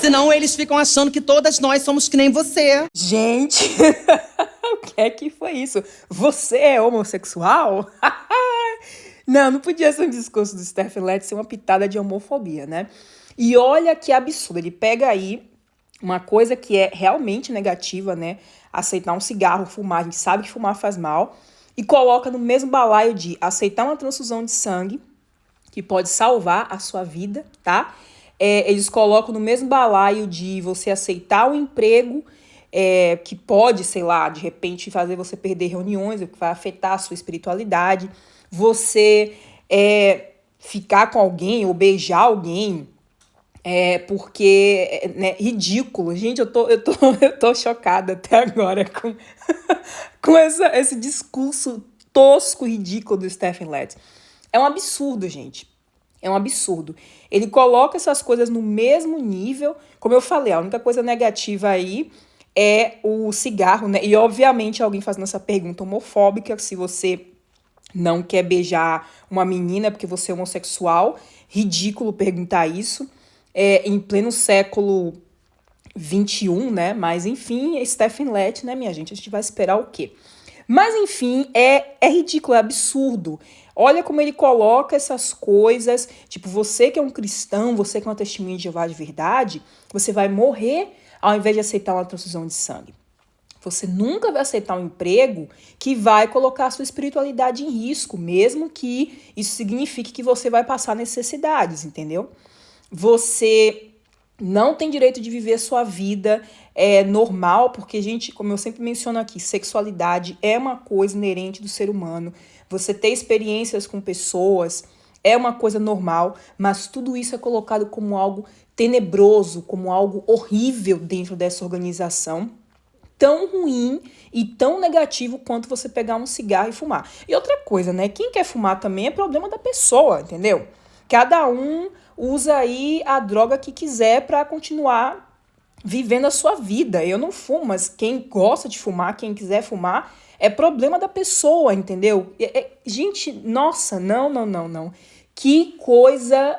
Senão eles ficam achando que todas nós somos que nem você. Gente, o que é que foi isso? Você é homossexual? Não podia ser um discurso do Stephen Lett ser uma pitada de homofobia, né? E olha que absurdo, ele pega aí uma coisa que é realmente negativa, né? Aceitar um cigarro, fumar, a gente sabe que fumar faz mal, e coloca no mesmo balaio de aceitar uma transfusão de sangue, que pode salvar a sua vida, tá? Eles colocam no mesmo balaio de você aceitar o emprego, que pode, sei lá, de repente fazer você perder reuniões, o que vai afetar a sua espiritualidade, você ficar com alguém ou beijar alguém, porque né, ridículo. Gente, eu tô chocada até agora com esse discurso tosco, ridículo do Stephen Lett. É um absurdo, gente. É um absurdo. Ele coloca essas coisas no mesmo nível. Como eu falei, a única coisa negativa aí é o cigarro, né? E, obviamente, alguém fazendo essa pergunta homofóbica, se você não quer beijar uma menina porque você é homossexual, ridículo perguntar isso. Em pleno século XXI, né? Mas, enfim, é Stephen Lett, né, minha gente? A gente vai esperar o quê? Mas, enfim, é ridículo, é absurdo. Olha como ele coloca essas coisas, tipo, você que é um cristão, você que é uma testemunha de Jeová de verdade, você vai morrer ao invés de aceitar uma transfusão de sangue. Você nunca vai aceitar um emprego que vai colocar a sua espiritualidade em risco, mesmo que isso signifique que você vai passar necessidades, entendeu? Você não tem direito de viver a sua vida normal, porque, gente, como eu sempre menciono aqui, sexualidade é uma coisa inerente do ser humano. Você ter experiências com pessoas é uma coisa normal, mas tudo isso é colocado como algo tenebroso, como algo horrível dentro dessa organização, tão ruim e tão negativo quanto você pegar um cigarro e fumar. E outra coisa, né? Quem quer fumar também é problema da pessoa, entendeu? Cada um usa aí a droga que quiser para continuar vivendo a sua vida. Eu não fumo, mas quem gosta de fumar, quem quiser fumar, é problema da pessoa, entendeu? Gente, nossa, não. Que coisa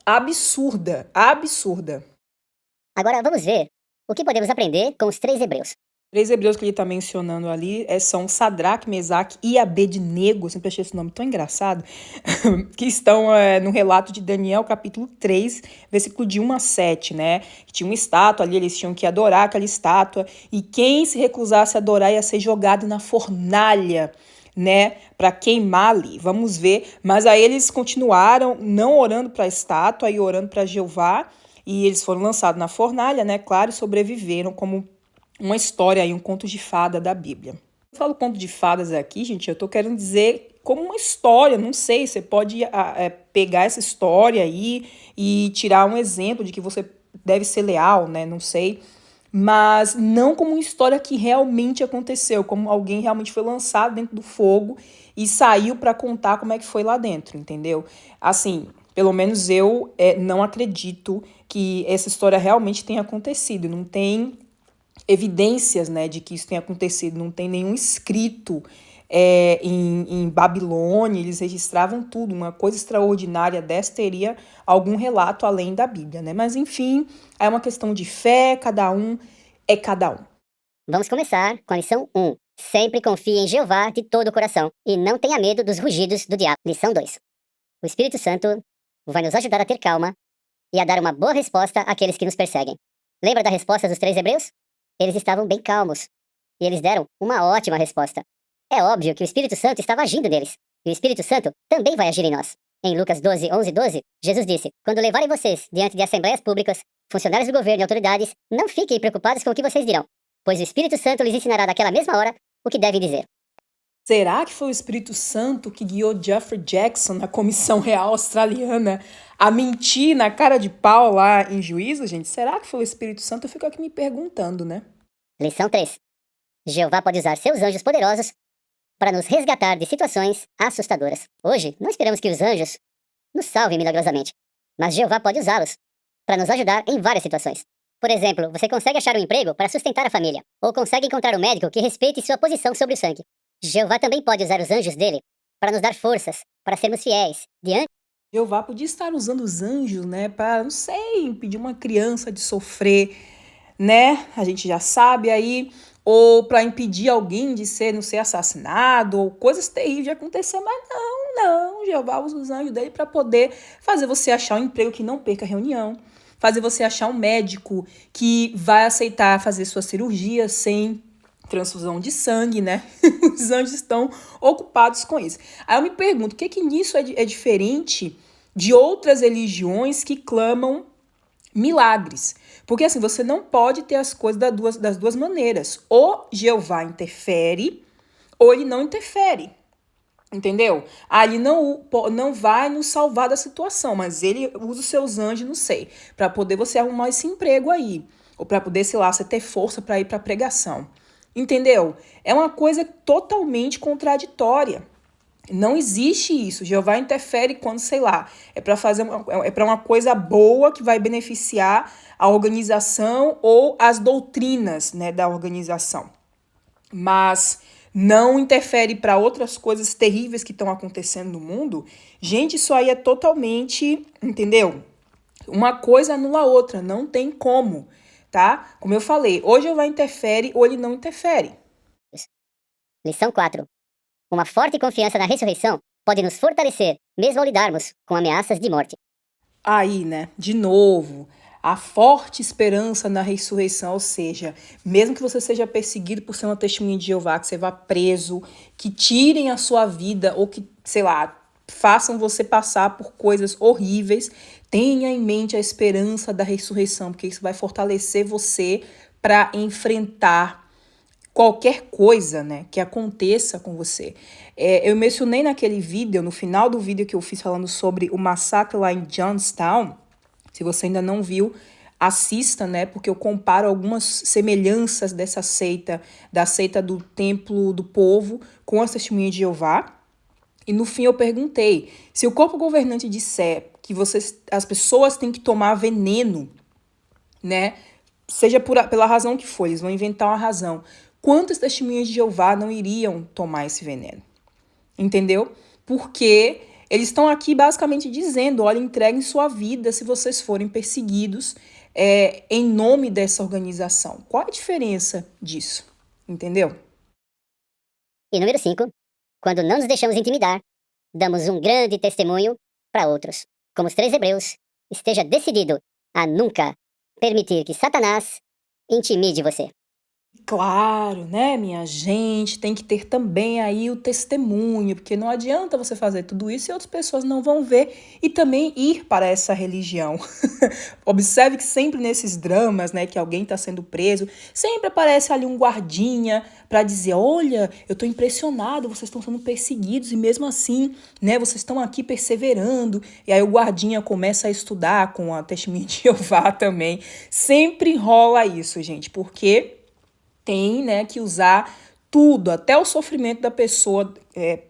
absurda, absurda. Agora vamos ver o que podemos aprender com os 3 hebreus. 3 hebreus que ele está mencionando ali são Sadraque, Mesaque e Abednego, eu sempre achei esse nome tão engraçado, que estão no relato de Daniel, capítulo 3, versículo de 1 a 7, né? Tinha uma estátua ali, eles tinham que adorar aquela estátua, e quem se recusasse a adorar ia ser jogado na fornalha, né, para queimar ali. Vamos ver, mas aí eles continuaram não orando para a estátua e orando para Jeová, e eles foram lançados na fornalha, né, claro, e sobreviveram como uma história aí, um conto de fada da Bíblia. falo conto de fadas aqui, gente, eu tô querendo dizer como uma história, não sei, você pode pegar essa história aí e tirar um exemplo de que você deve ser leal, né, não sei, mas não como uma história que realmente aconteceu, como alguém realmente foi lançado dentro do fogo e saiu para contar como é que foi lá dentro, entendeu? Assim, pelo menos eu não acredito que essa história realmente tenha acontecido, não tem evidências, né, de que isso tenha acontecido, não tem nenhum escrito em Babilônia, eles registravam tudo, uma coisa extraordinária dessa teria algum relato além da Bíblia, né? Mas enfim, é uma questão de fé, cada um é cada um. Vamos começar com a lição 1. Sempre confie em Jeová de todo o coração e não tenha medo dos rugidos do diabo. Lição 2. O Espírito Santo vai nos ajudar a ter calma e a dar uma boa resposta àqueles que nos perseguem. Lembra da resposta dos 3 hebreus? Eles estavam bem calmos e eles deram uma ótima resposta. É óbvio que o Espírito Santo estava agindo neles, e o Espírito Santo também vai agir em nós. Em Lucas 12, 11 e 12, Jesus disse: quando levarem vocês diante de assembleias públicas, funcionários do governo e autoridades, não fiquem preocupados com o que vocês dirão, pois o Espírito Santo lhes ensinará naquela mesma hora o que devem dizer. Será que foi o Espírito Santo que guiou Jeffrey Jackson na Comissão Real Australiana a mentir na cara de pau lá em juízo, gente? Será que foi o Espírito Santo? Eu fico aqui me perguntando, né? Lição 3. Jeová pode usar seus anjos poderosos para nos resgatar de situações assustadoras. Hoje, não esperamos que os anjos nos salvem milagrosamente, mas Jeová pode usá-los para nos ajudar em várias situações. Por exemplo, você consegue achar um emprego para sustentar a família, ou consegue encontrar um médico que respeite sua posição sobre o sangue. Jeová também pode usar os anjos dele para nos dar forças, para sermos fiéis diante. Jeová podia estar usando os anjos, né, para, não sei, impedir uma criança de sofrer, né? A gente já sabe aí, ou para impedir alguém de não ser assassinado, ou coisas terríveis de acontecer, mas não, Jeová usa os anjos dele para poder fazer você achar um emprego que não perca a reunião, fazer você achar um médico que vai aceitar fazer sua cirurgia sem transfusão de sangue, né? Os anjos estão ocupados com isso. Aí eu me pergunto, o que nisso é diferente de outras religiões que clamam milagres? Porque assim, você não pode ter as coisas das duas maneiras. Ou Jeová interfere, ou ele não interfere. Entendeu? Ele não vai nos salvar da situação, mas ele usa os seus anjos, não sei, para poder você arrumar esse emprego aí. Ou para poder, sei lá, você ter força para ir para pregação. Entendeu? É uma coisa totalmente contraditória. Não existe isso. Jeová interfere quando, sei lá, é para uma coisa boa que vai beneficiar a organização ou as doutrinas, né, da organização. Mas não interfere para outras coisas terríveis que estão acontecendo no mundo. Gente, isso aí é totalmente, entendeu? Uma coisa anula a outra, não tem como, tá? Como eu falei, ou Jeová interfere ou ele não interfere. Lição 4. Uma forte confiança na ressurreição pode nos fortalecer, mesmo ao lidarmos com ameaças de morte. Aí, né, de novo, a forte esperança na ressurreição, ou seja, mesmo que você seja perseguido por ser uma testemunha de Jeová, que você vá preso, que tirem a sua vida ou que, sei lá, façam você passar por coisas horríveis, tenha em mente a esperança da ressurreição, porque isso vai fortalecer você para enfrentar qualquer coisa, né, que aconteça com você. Eu mencionei naquele vídeo, no final do vídeo que eu fiz falando sobre o massacre lá em Johnstown. Se você ainda não viu, assista, né, porque eu comparo algumas semelhanças dessa seita, da seita do Templo do Povo com as Testemunhas de Jeová. E no fim eu perguntei, se o corpo governante disser que as pessoas têm que tomar veneno, né, seja pela razão que for, eles vão inventar uma razão, quantas testemunhas de Jeová não iriam tomar esse veneno? Entendeu? Porque eles estão aqui basicamente dizendo, olha, entreguem sua vida se vocês forem perseguidos em nome dessa organização. Qual a diferença disso? Entendeu? E número 5. Quando não nos deixamos intimidar, damos um grande testemunho para outros. Como os 3 hebreus, esteja decidido a nunca permitir que Satanás intimide você. Claro, né, minha gente, tem que ter também aí o testemunho, porque não adianta você fazer tudo isso e outras pessoas não vão ver e também ir para essa religião. Observe que sempre nesses dramas, né, que alguém está sendo preso, sempre aparece ali um guardinha para dizer, olha, eu estou impressionado, vocês estão sendo perseguidos e mesmo assim, né, vocês estão aqui perseverando. E aí o guardinha começa a estudar com a testemunha de Jeová também. Sempre rola isso, gente, porque tem, né, que usar tudo, até o sofrimento da pessoa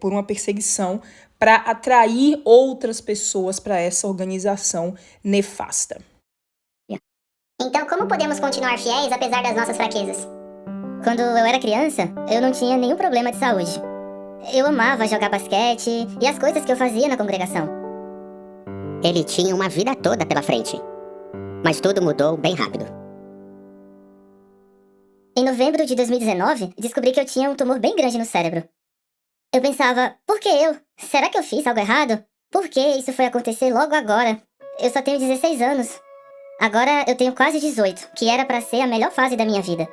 por uma perseguição, para atrair outras pessoas para essa organização nefasta. Então, como podemos continuar fiéis apesar das nossas fraquezas? Quando eu era criança, eu não tinha nenhum problema de saúde. Eu amava jogar basquete e as coisas que eu fazia na congregação. Ele tinha uma vida toda pela frente. Mas tudo mudou bem rápido. Em novembro de 2019, descobri que eu tinha um tumor bem grande no cérebro. Eu pensava, por que eu? Será que eu fiz algo errado? Por que isso foi acontecer logo agora? Eu só tenho 16 anos. Agora eu tenho quase 18, que era pra ser a melhor fase da minha vida.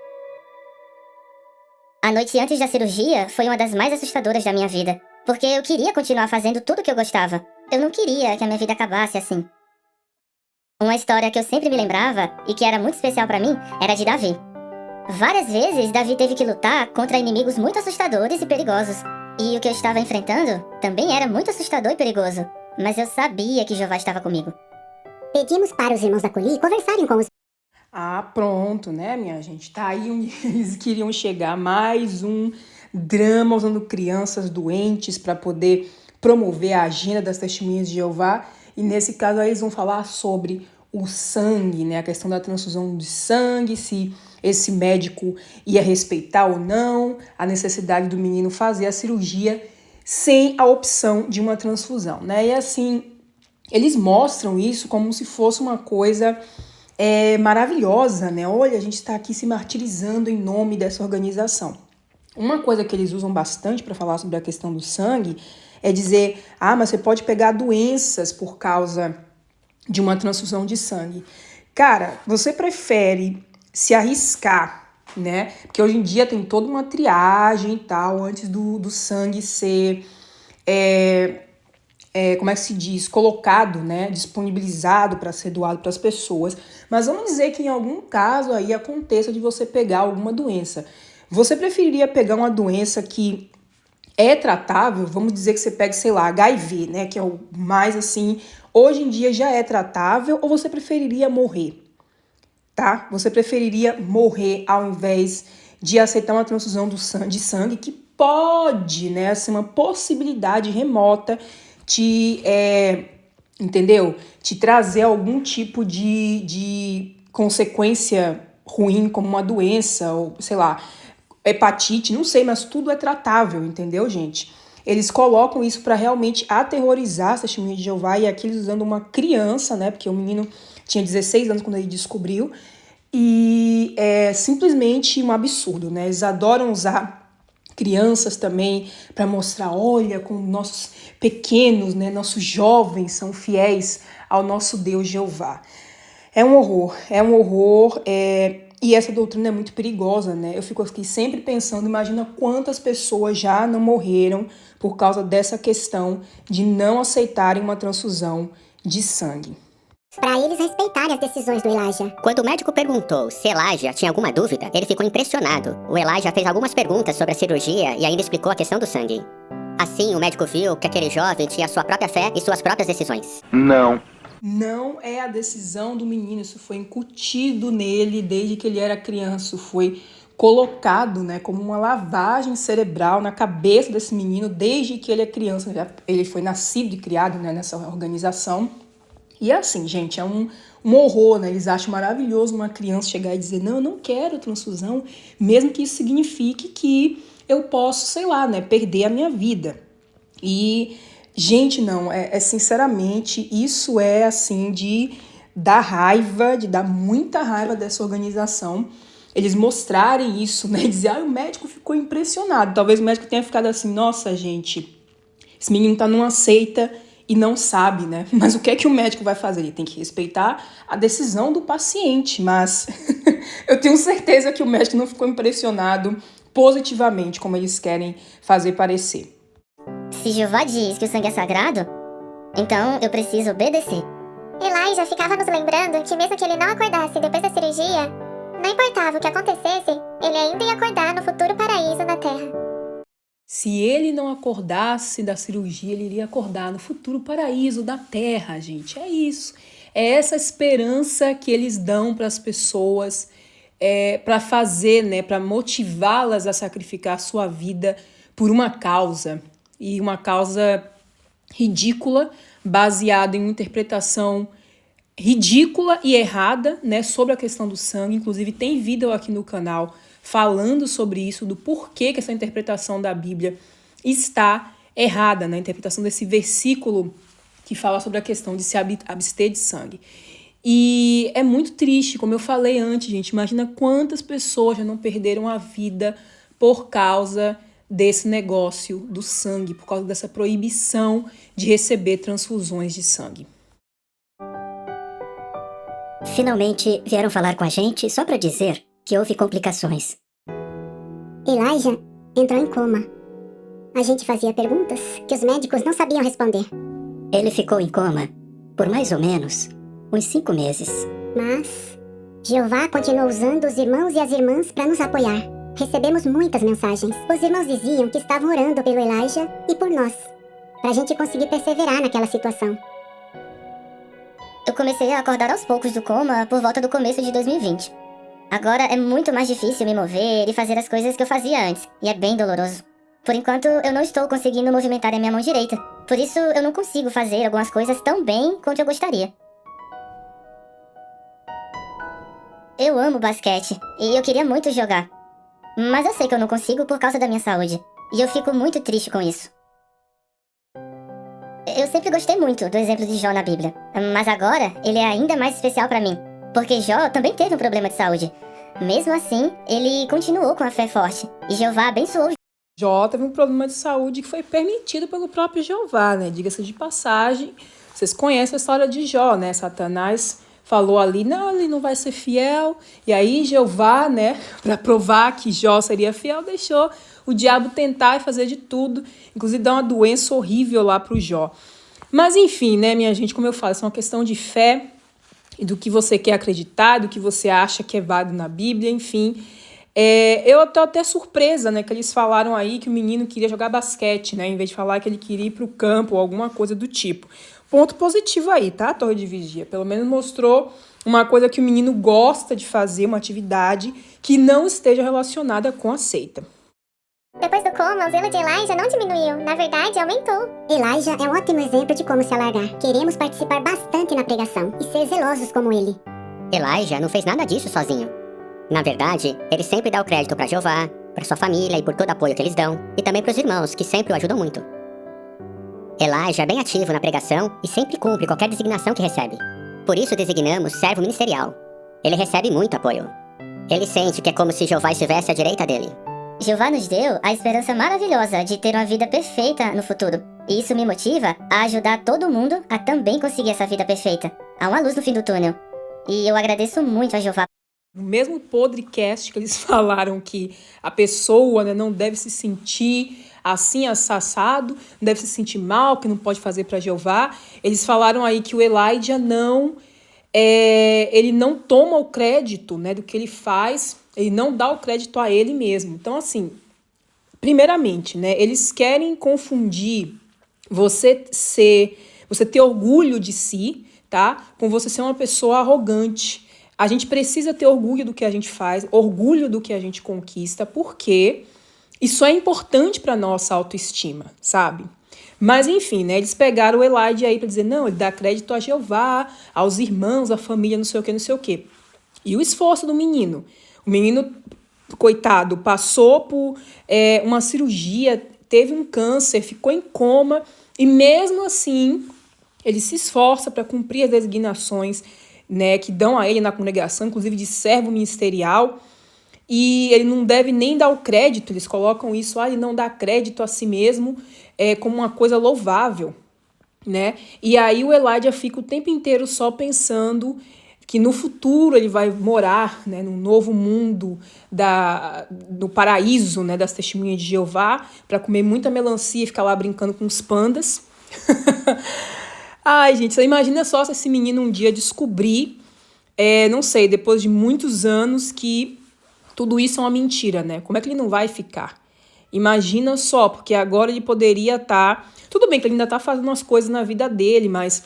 A noite antes da cirurgia foi uma das mais assustadoras da minha vida, porque eu queria continuar fazendo tudo o que eu gostava. Eu não queria que a minha vida acabasse assim. Uma história que eu sempre me lembrava e que era muito especial pra mim era de Davi. Várias vezes, Davi teve que lutar contra inimigos muito assustadores e perigosos. E o que eu estava enfrentando também era muito assustador e perigoso. Mas eu sabia que Jeová estava comigo. Pedimos para os irmãos da Coli conversarem com os... Ah, pronto, né, minha gente? Tá aí onde eles queriam chegar. Mais um drama usando crianças doentes para poder promover a agenda das testemunhas de Jeová. E nesse caso aí eles vão falar sobre o sangue, né? A questão da transfusão de sangue, se esse médico ia respeitar ou não a necessidade do menino fazer a cirurgia sem a opção de uma transfusão, né? E assim, eles mostram isso como se fosse uma coisa maravilhosa, né? Olha, a gente está aqui se martirizando em nome dessa organização. Uma coisa que eles usam bastante para falar sobre a questão do sangue é dizer, mas você pode pegar doenças por causa de uma transfusão de sangue. Cara, você prefere se arriscar, né? Porque hoje em dia tem toda uma triagem e tal, antes do sangue ser, como é que se diz? Colocado, né? Disponibilizado para ser doado para as pessoas. Mas vamos dizer que em algum caso aí aconteça de você pegar alguma doença. Você preferiria pegar uma doença que é tratável? Vamos dizer que você pega, sei lá, HIV, né? Que é o mais assim, hoje em dia já é tratável, ou você preferiria morrer? Tá? Você preferiria morrer ao invés de aceitar uma transfusão de sangue que pode, né, ser uma possibilidade remota entendeu? Te trazer algum tipo de consequência ruim, como uma doença, ou sei lá, hepatite, não sei, mas tudo é tratável, entendeu, gente? Eles colocam isso para realmente aterrorizar as testemunhas de Jeová, e aqui eles usando uma criança, né, porque o menino tinha 16 anos quando ele descobriu, e é simplesmente um absurdo, né? Eles adoram usar crianças também para mostrar, olha, como nossos pequenos, né, nossos jovens são fiéis ao nosso Deus Jeová. É um horror, e essa doutrina é muito perigosa, né? Eu fico aqui sempre pensando, imagina quantas pessoas já não morreram por causa dessa questão de não aceitarem uma transfusão de sangue. Para eles respeitarem as decisões do Elijah. Quando o médico perguntou se Elijah tinha alguma dúvida, ele ficou impressionado. O Elijah fez algumas perguntas sobre a cirurgia e ainda explicou a questão do sangue. Assim, o médico viu que aquele jovem tinha sua própria fé e suas próprias decisões. Não é a decisão do menino, isso foi incutido nele desde que ele era criança, isso foi colocado, né, como uma lavagem cerebral na cabeça desse menino desde que ele é criança. Ele foi nascido e criado, né, nessa organização. E assim, gente, é um horror, né? Eles acham maravilhoso uma criança chegar e dizer, não, eu não quero transfusão, mesmo que isso signifique que eu posso, sei lá, né, perder a minha vida. E, gente, não, sinceramente, isso é assim de dar raiva, de dar muita raiva dessa organização. Eles mostrarem isso, né, dizer, o médico ficou impressionado. Talvez o médico tenha ficado assim, nossa, gente, esse menino tá numa seita e não sabe, né? Mas o que é que o médico vai fazer? Ele tem que respeitar a decisão do paciente, mas Eu tenho certeza que o médico não ficou impressionado positivamente, como eles querem fazer parecer. Se Jeová diz que o sangue é sagrado, então eu preciso obedecer. Elijah ficava nos lembrando que mesmo que ele não acordasse depois da cirurgia, não importava o que acontecesse, ele ainda ia acordar no futuro paraíso na Terra. Se ele não acordasse da cirurgia, ele iria acordar no futuro paraíso da Terra, gente. É isso. É essa esperança que eles dão para as pessoas, para fazer, né, para motivá-las a sacrificar a sua vida por uma causa. E uma causa ridícula, baseada em uma interpretação ridícula e errada, né, sobre a questão do sangue. Inclusive tem vídeo aqui no canal falando sobre isso, do porquê que essa interpretação da Bíblia está errada, na interpretação desse versículo que fala sobre a questão de se abster de sangue. E é muito triste, como eu falei antes, gente, imagina quantas pessoas já não perderam a vida por causa desse negócio do sangue, por causa dessa proibição de receber transfusões de sangue. Finalmente vieram falar com a gente só para dizer que houve complicações. Elijah entrou em coma. A gente fazia perguntas que os médicos não sabiam responder. Ele ficou em coma por mais ou menos uns 5 meses. Mas Jeová continuou usando os irmãos e as irmãs para nos apoiar. Recebemos muitas mensagens. Os irmãos diziam que estavam orando pelo Elijah e por nós, pra gente conseguir perseverar naquela situação. Eu comecei a acordar aos poucos do coma por volta do começo de 2020. Agora é muito mais difícil me mover e fazer as coisas que eu fazia antes, e é bem doloroso. Por enquanto, eu não estou conseguindo movimentar a minha mão direita, por isso eu não consigo fazer algumas coisas tão bem quanto eu gostaria. Eu amo basquete, e eu queria muito jogar. Mas eu sei que eu não consigo por causa da minha saúde, e eu fico muito triste com isso. Eu sempre gostei muito do exemplo de Jó na Bíblia, mas agora ele é ainda mais especial pra mim, porque Jó também teve um problema de saúde. Mesmo assim, ele continuou com a fé forte, e Jeová abençoou. Jó teve um problema de saúde que foi permitido pelo próprio Jeová, né? Diga-se de passagem, vocês conhecem a história de Jó, né? Satanás falou ali, não, ele não vai ser fiel. E aí Jeová, né, para provar que Jó seria fiel, deixou o diabo tentar e fazer de tudo, inclusive dar uma doença horrível lá para o Jó. Mas enfim, né, minha gente, como eu falo, isso é uma questão de fé e do que você quer acreditar, do que você acha que é válido na Bíblia, enfim. Eu tô até surpresa, né, que eles falaram aí que o menino queria jogar basquete, né, em vez de falar que ele queria ir para o campo ou alguma coisa do tipo. Ponto positivo aí, tá, Torre de Vigia? Pelo menos mostrou uma coisa que o menino gosta de fazer, uma atividade que não esteja relacionada com a seita. Depois do coma, o zelo de Elijah não diminuiu, na verdade, aumentou. Elijah é um ótimo exemplo de como se alargar. Queremos participar bastante na pregação e ser zelosos como ele. Elijah não fez nada disso sozinho. Na verdade, ele sempre dá o crédito para Jeová, para sua família e por todo o apoio que eles dão, e também para os irmãos, que sempre o ajudam muito. Elijah é bem ativo na pregação e sempre cumpre qualquer designação que recebe. Por isso designamos servo ministerial. Ele recebe muito apoio. Ele sente que é como se Jeová estivesse à direita dele. Jeová nos deu a esperança maravilhosa de ter uma vida perfeita no futuro. E isso me motiva a ajudar todo mundo a também conseguir essa vida perfeita. Há uma luz no fim do túnel. E eu agradeço muito a Jeová. No mesmo podcast que eles falaram que a pessoa, né, não deve se sentir assim, assado, não deve se sentir mal, que não pode fazer para Jeová, eles falaram aí que o Elijah ele não toma o crédito, né, do que ele faz, ele não dá o crédito a ele mesmo. Então, assim, primeiramente, né, eles querem confundir você ter orgulho de si, tá, com você ser uma pessoa arrogante. A gente precisa ter orgulho do que a gente faz, orgulho do que a gente conquista, porque isso é importante para nossa autoestima, sabe? Mas enfim, né, eles pegaram o Elijah aí para dizer, não, ele dá crédito a Jeová, aos irmãos, à família, não sei o quê. E o esforço do menino? O menino, coitado, passou por uma cirurgia, teve um câncer, ficou em coma, e mesmo assim, ele se esforça para cumprir as designações, né, que dão a ele na congregação, inclusive de servo ministerial, e ele não deve nem dar o crédito, eles colocam isso, ele não dá crédito a si mesmo, como uma coisa louvável, né? E aí o Elijah fica o tempo inteiro só pensando que no futuro ele vai morar, né, num novo mundo do paraíso, né, das testemunhas de Jeová, para comer muita melancia e ficar lá brincando com os pandas. Ai, gente, você imagina só se esse menino um dia descobrir, não sei, depois de muitos anos, que tudo isso é uma mentira, né? Como é que ele não vai ficar? Imagina só, porque agora ele poderia estar... Tudo bem que ele ainda está fazendo umas coisas na vida dele, mas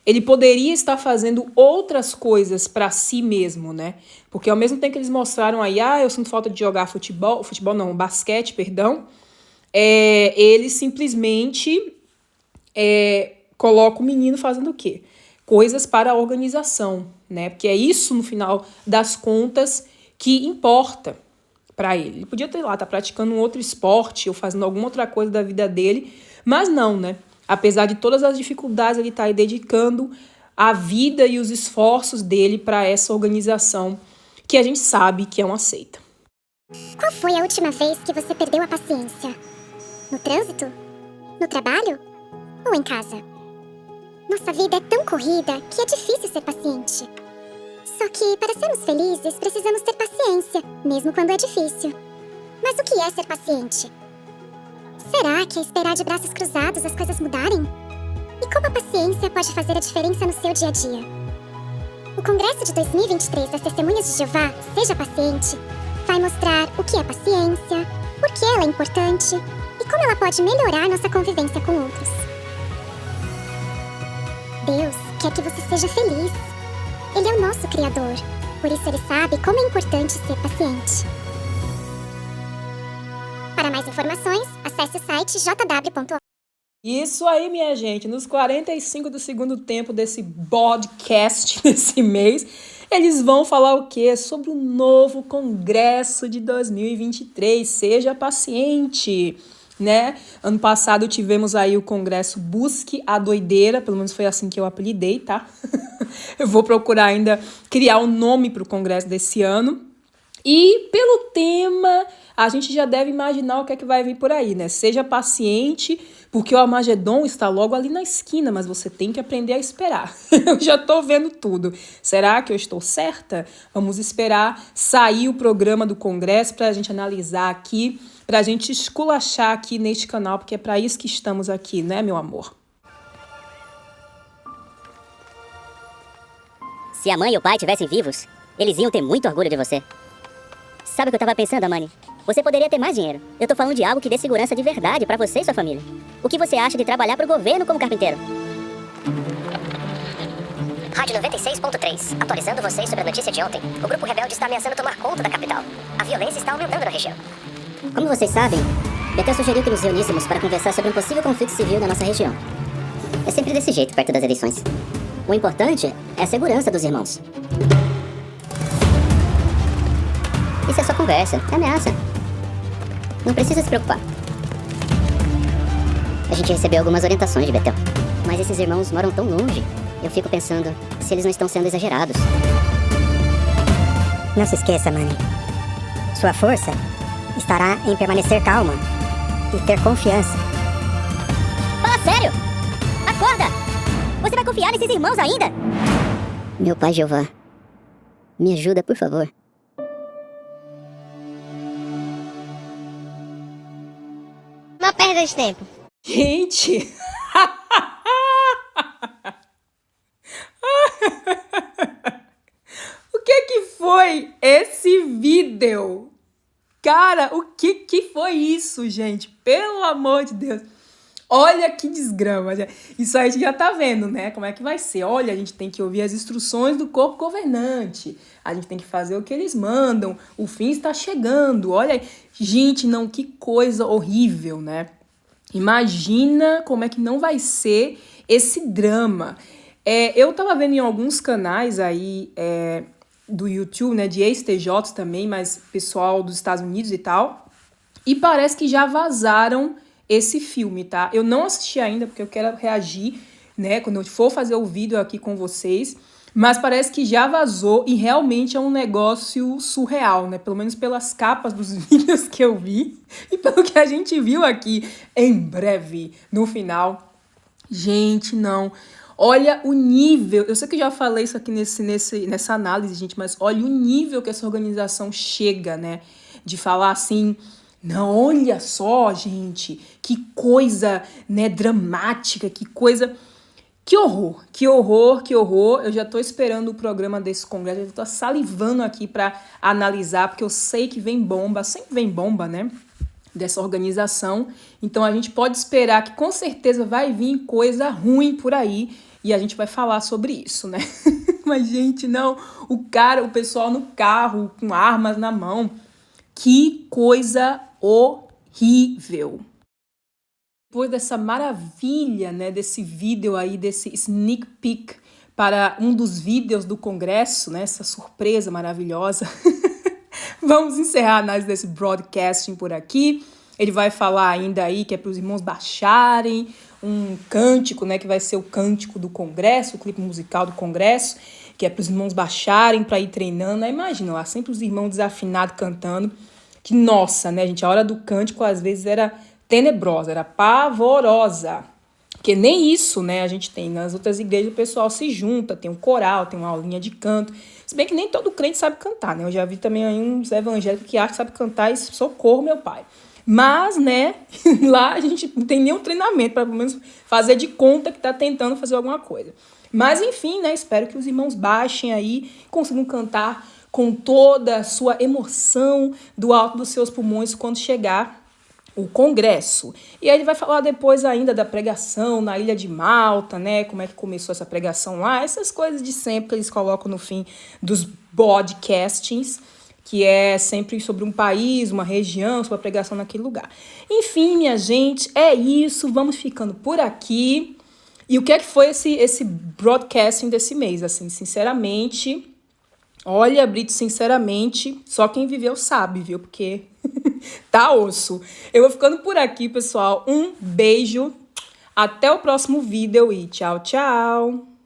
ele poderia estar fazendo outras coisas para si mesmo, né? Porque ao mesmo tempo que eles mostraram aí, eu sinto falta de jogar basquete, perdão, ele simplesmente coloca o menino fazendo o quê? Coisas para a organização, né? Porque é isso, no final das contas, que importa para ele. Ele podia ter lá, tá praticando um outro esporte ou fazendo alguma outra coisa da vida dele, mas não, né? Apesar de todas as dificuldades, ele tá aí dedicando a vida e os esforços dele para essa organização que a gente sabe que é uma seita. Qual foi a última vez que você perdeu a paciência? No trânsito? No trabalho? Ou em casa? Nossa vida é tão corrida que é difícil ser paciente. Só que, para sermos felizes, precisamos ter paciência, mesmo quando é difícil. Mas o que é ser paciente? Será que é esperar de braços cruzados as coisas mudarem? E como a paciência pode fazer a diferença no seu dia a dia? O Congresso de 2023 das Testemunhas de Jeová, Seja Paciente, vai mostrar o que é paciência, por que ela é importante e como ela pode melhorar nossa convivência com outros. Deus quer que você seja feliz. Ele é o nosso Criador, por isso ele sabe como é importante ser paciente. Para mais informações, acesse o site jw.org. Isso aí, minha gente, nos 45 do segundo tempo desse podcast desse mês, eles vão falar o quê? Sobre o novo Congresso de 2023, Seja Paciente, né? Ano passado tivemos aí o Congresso Busque a Doideira, pelo menos foi assim que eu apelidei, tá? Eu vou procurar ainda criar um nome para o Congresso desse ano. E pelo tema, a gente já deve imaginar o que é que vai vir por aí, né? Seja paciente, porque o Armagedon está logo ali na esquina, mas você tem que aprender a esperar. Eu já estou vendo tudo. Será que eu estou certa? Vamos esperar sair o programa do Congresso para a gente analisar aqui, para a gente esculachar aqui neste canal, porque é para isso que estamos aqui, né, meu amor? Se a mãe e o pai estivessem vivos, eles iam ter muito orgulho de você. Sabe o que eu tava pensando, Amani? Você poderia ter mais dinheiro. Eu tô falando de algo que dê segurança de verdade pra você e sua família. O que você acha de trabalhar pro governo como carpinteiro? Rádio 96.3. Atualizando vocês sobre a notícia de ontem. O grupo rebelde está ameaçando tomar conta da capital. A violência está aumentando na região. Como vocês sabem, Betel sugeriu que nos reuníssemos para conversar sobre um possível conflito civil na nossa região. É sempre desse jeito perto das eleições. O importante é a segurança dos irmãos. Isso é só conversa, é ameaça. Não precisa se preocupar. A gente recebeu algumas orientações de Betel. Mas esses irmãos moram tão longe. Eu fico pensando se eles não estão sendo exagerados. Não se esqueça, Manny. Sua força estará em permanecer calma e ter confiança. Fala sério! Acorda! Você vai confiar nesses irmãos ainda? Meu pai Jeová, me ajuda, por favor. Não perda de tempo. Gente! O que foi esse vídeo? Cara, o que foi isso, gente? Pelo amor de Deus. Olha que desgrama. Isso aí a gente já tá vendo, né? Como é que vai ser. Olha, a gente tem que ouvir as instruções do corpo governante. A gente tem que fazer o que eles mandam. O fim está chegando. Olha aí. Gente, não, que coisa horrível, né? Imagina como é que não vai ser esse drama. Eu tava vendo em alguns canais aí do YouTube, né? De ex-TJs também, mas pessoal dos Estados Unidos e tal. E parece que já vazaram esse filme, tá? Eu não assisti ainda, porque eu quero reagir, né? Quando eu for fazer o vídeo aqui com vocês. Mas parece que já vazou e realmente é um negócio surreal, né? Pelo menos pelas capas dos vídeos que eu vi e pelo que a gente viu aqui em breve, no final. Gente, não. Olha o nível, eu sei que eu já falei isso aqui nessa análise, gente, mas olha o nível que essa organização chega, né? De falar assim, não, olha só, gente, que coisa, né, dramática, que coisa... Que horror, que horror, que horror. Eu já tô esperando o programa desse congresso, eu já tô salivando aqui para analisar, porque eu sei que vem bomba, sempre vem bomba, né? Dessa organização. Então a gente pode esperar que com certeza vai vir coisa ruim por aí e a gente vai falar sobre isso, né? Mas, gente, não, o pessoal no carro com armas na mão, que coisa horrível. Depois dessa maravilha, né, desse vídeo aí, desse sneak peek para um dos vídeos do Congresso, né, essa surpresa maravilhosa, vamos encerrar a análise desse broadcasting por aqui. Ele vai falar ainda aí que é para os irmãos baixarem um cântico, né, que vai ser o cântico do Congresso, o clipe musical do Congresso, que é para os irmãos baixarem para ir treinando. Aí imagina lá, sempre os irmãos desafinados cantando, que nossa, né, gente, a hora do cântico às vezes era tenebrosa, era pavorosa. Porque nem isso, né, a gente tem. Nas outras igrejas o pessoal se junta, tem um coral, tem uma aulinha de canto. Se bem que nem todo crente sabe cantar, né? Eu já vi também aí uns evangélicos que acham que sabe cantar e socorro, meu pai. Mas, né, lá a gente não tem nenhum treinamento para pelo menos fazer de conta que tá tentando fazer alguma coisa. Mas, enfim, né, espero que os irmãos baixem aí, consigam cantar com toda a sua emoção do alto dos seus pulmões quando chegar o Congresso. E aí ele vai falar depois ainda da pregação na Ilha de Malta, né? Como é que começou essa pregação lá, essas coisas de sempre que eles colocam no fim dos podcastings, que é sempre sobre um país, uma região, sobre a pregação naquele lugar. Enfim, minha gente, é isso. Vamos ficando por aqui. E o que é que foi esse broadcasting desse mês? Assim, sinceramente, olha, Brito, sinceramente, só quem viveu sabe, viu? Porque tá osso. Eu vou ficando por aqui, pessoal. Um beijo. Até o próximo vídeo e tchau, tchau.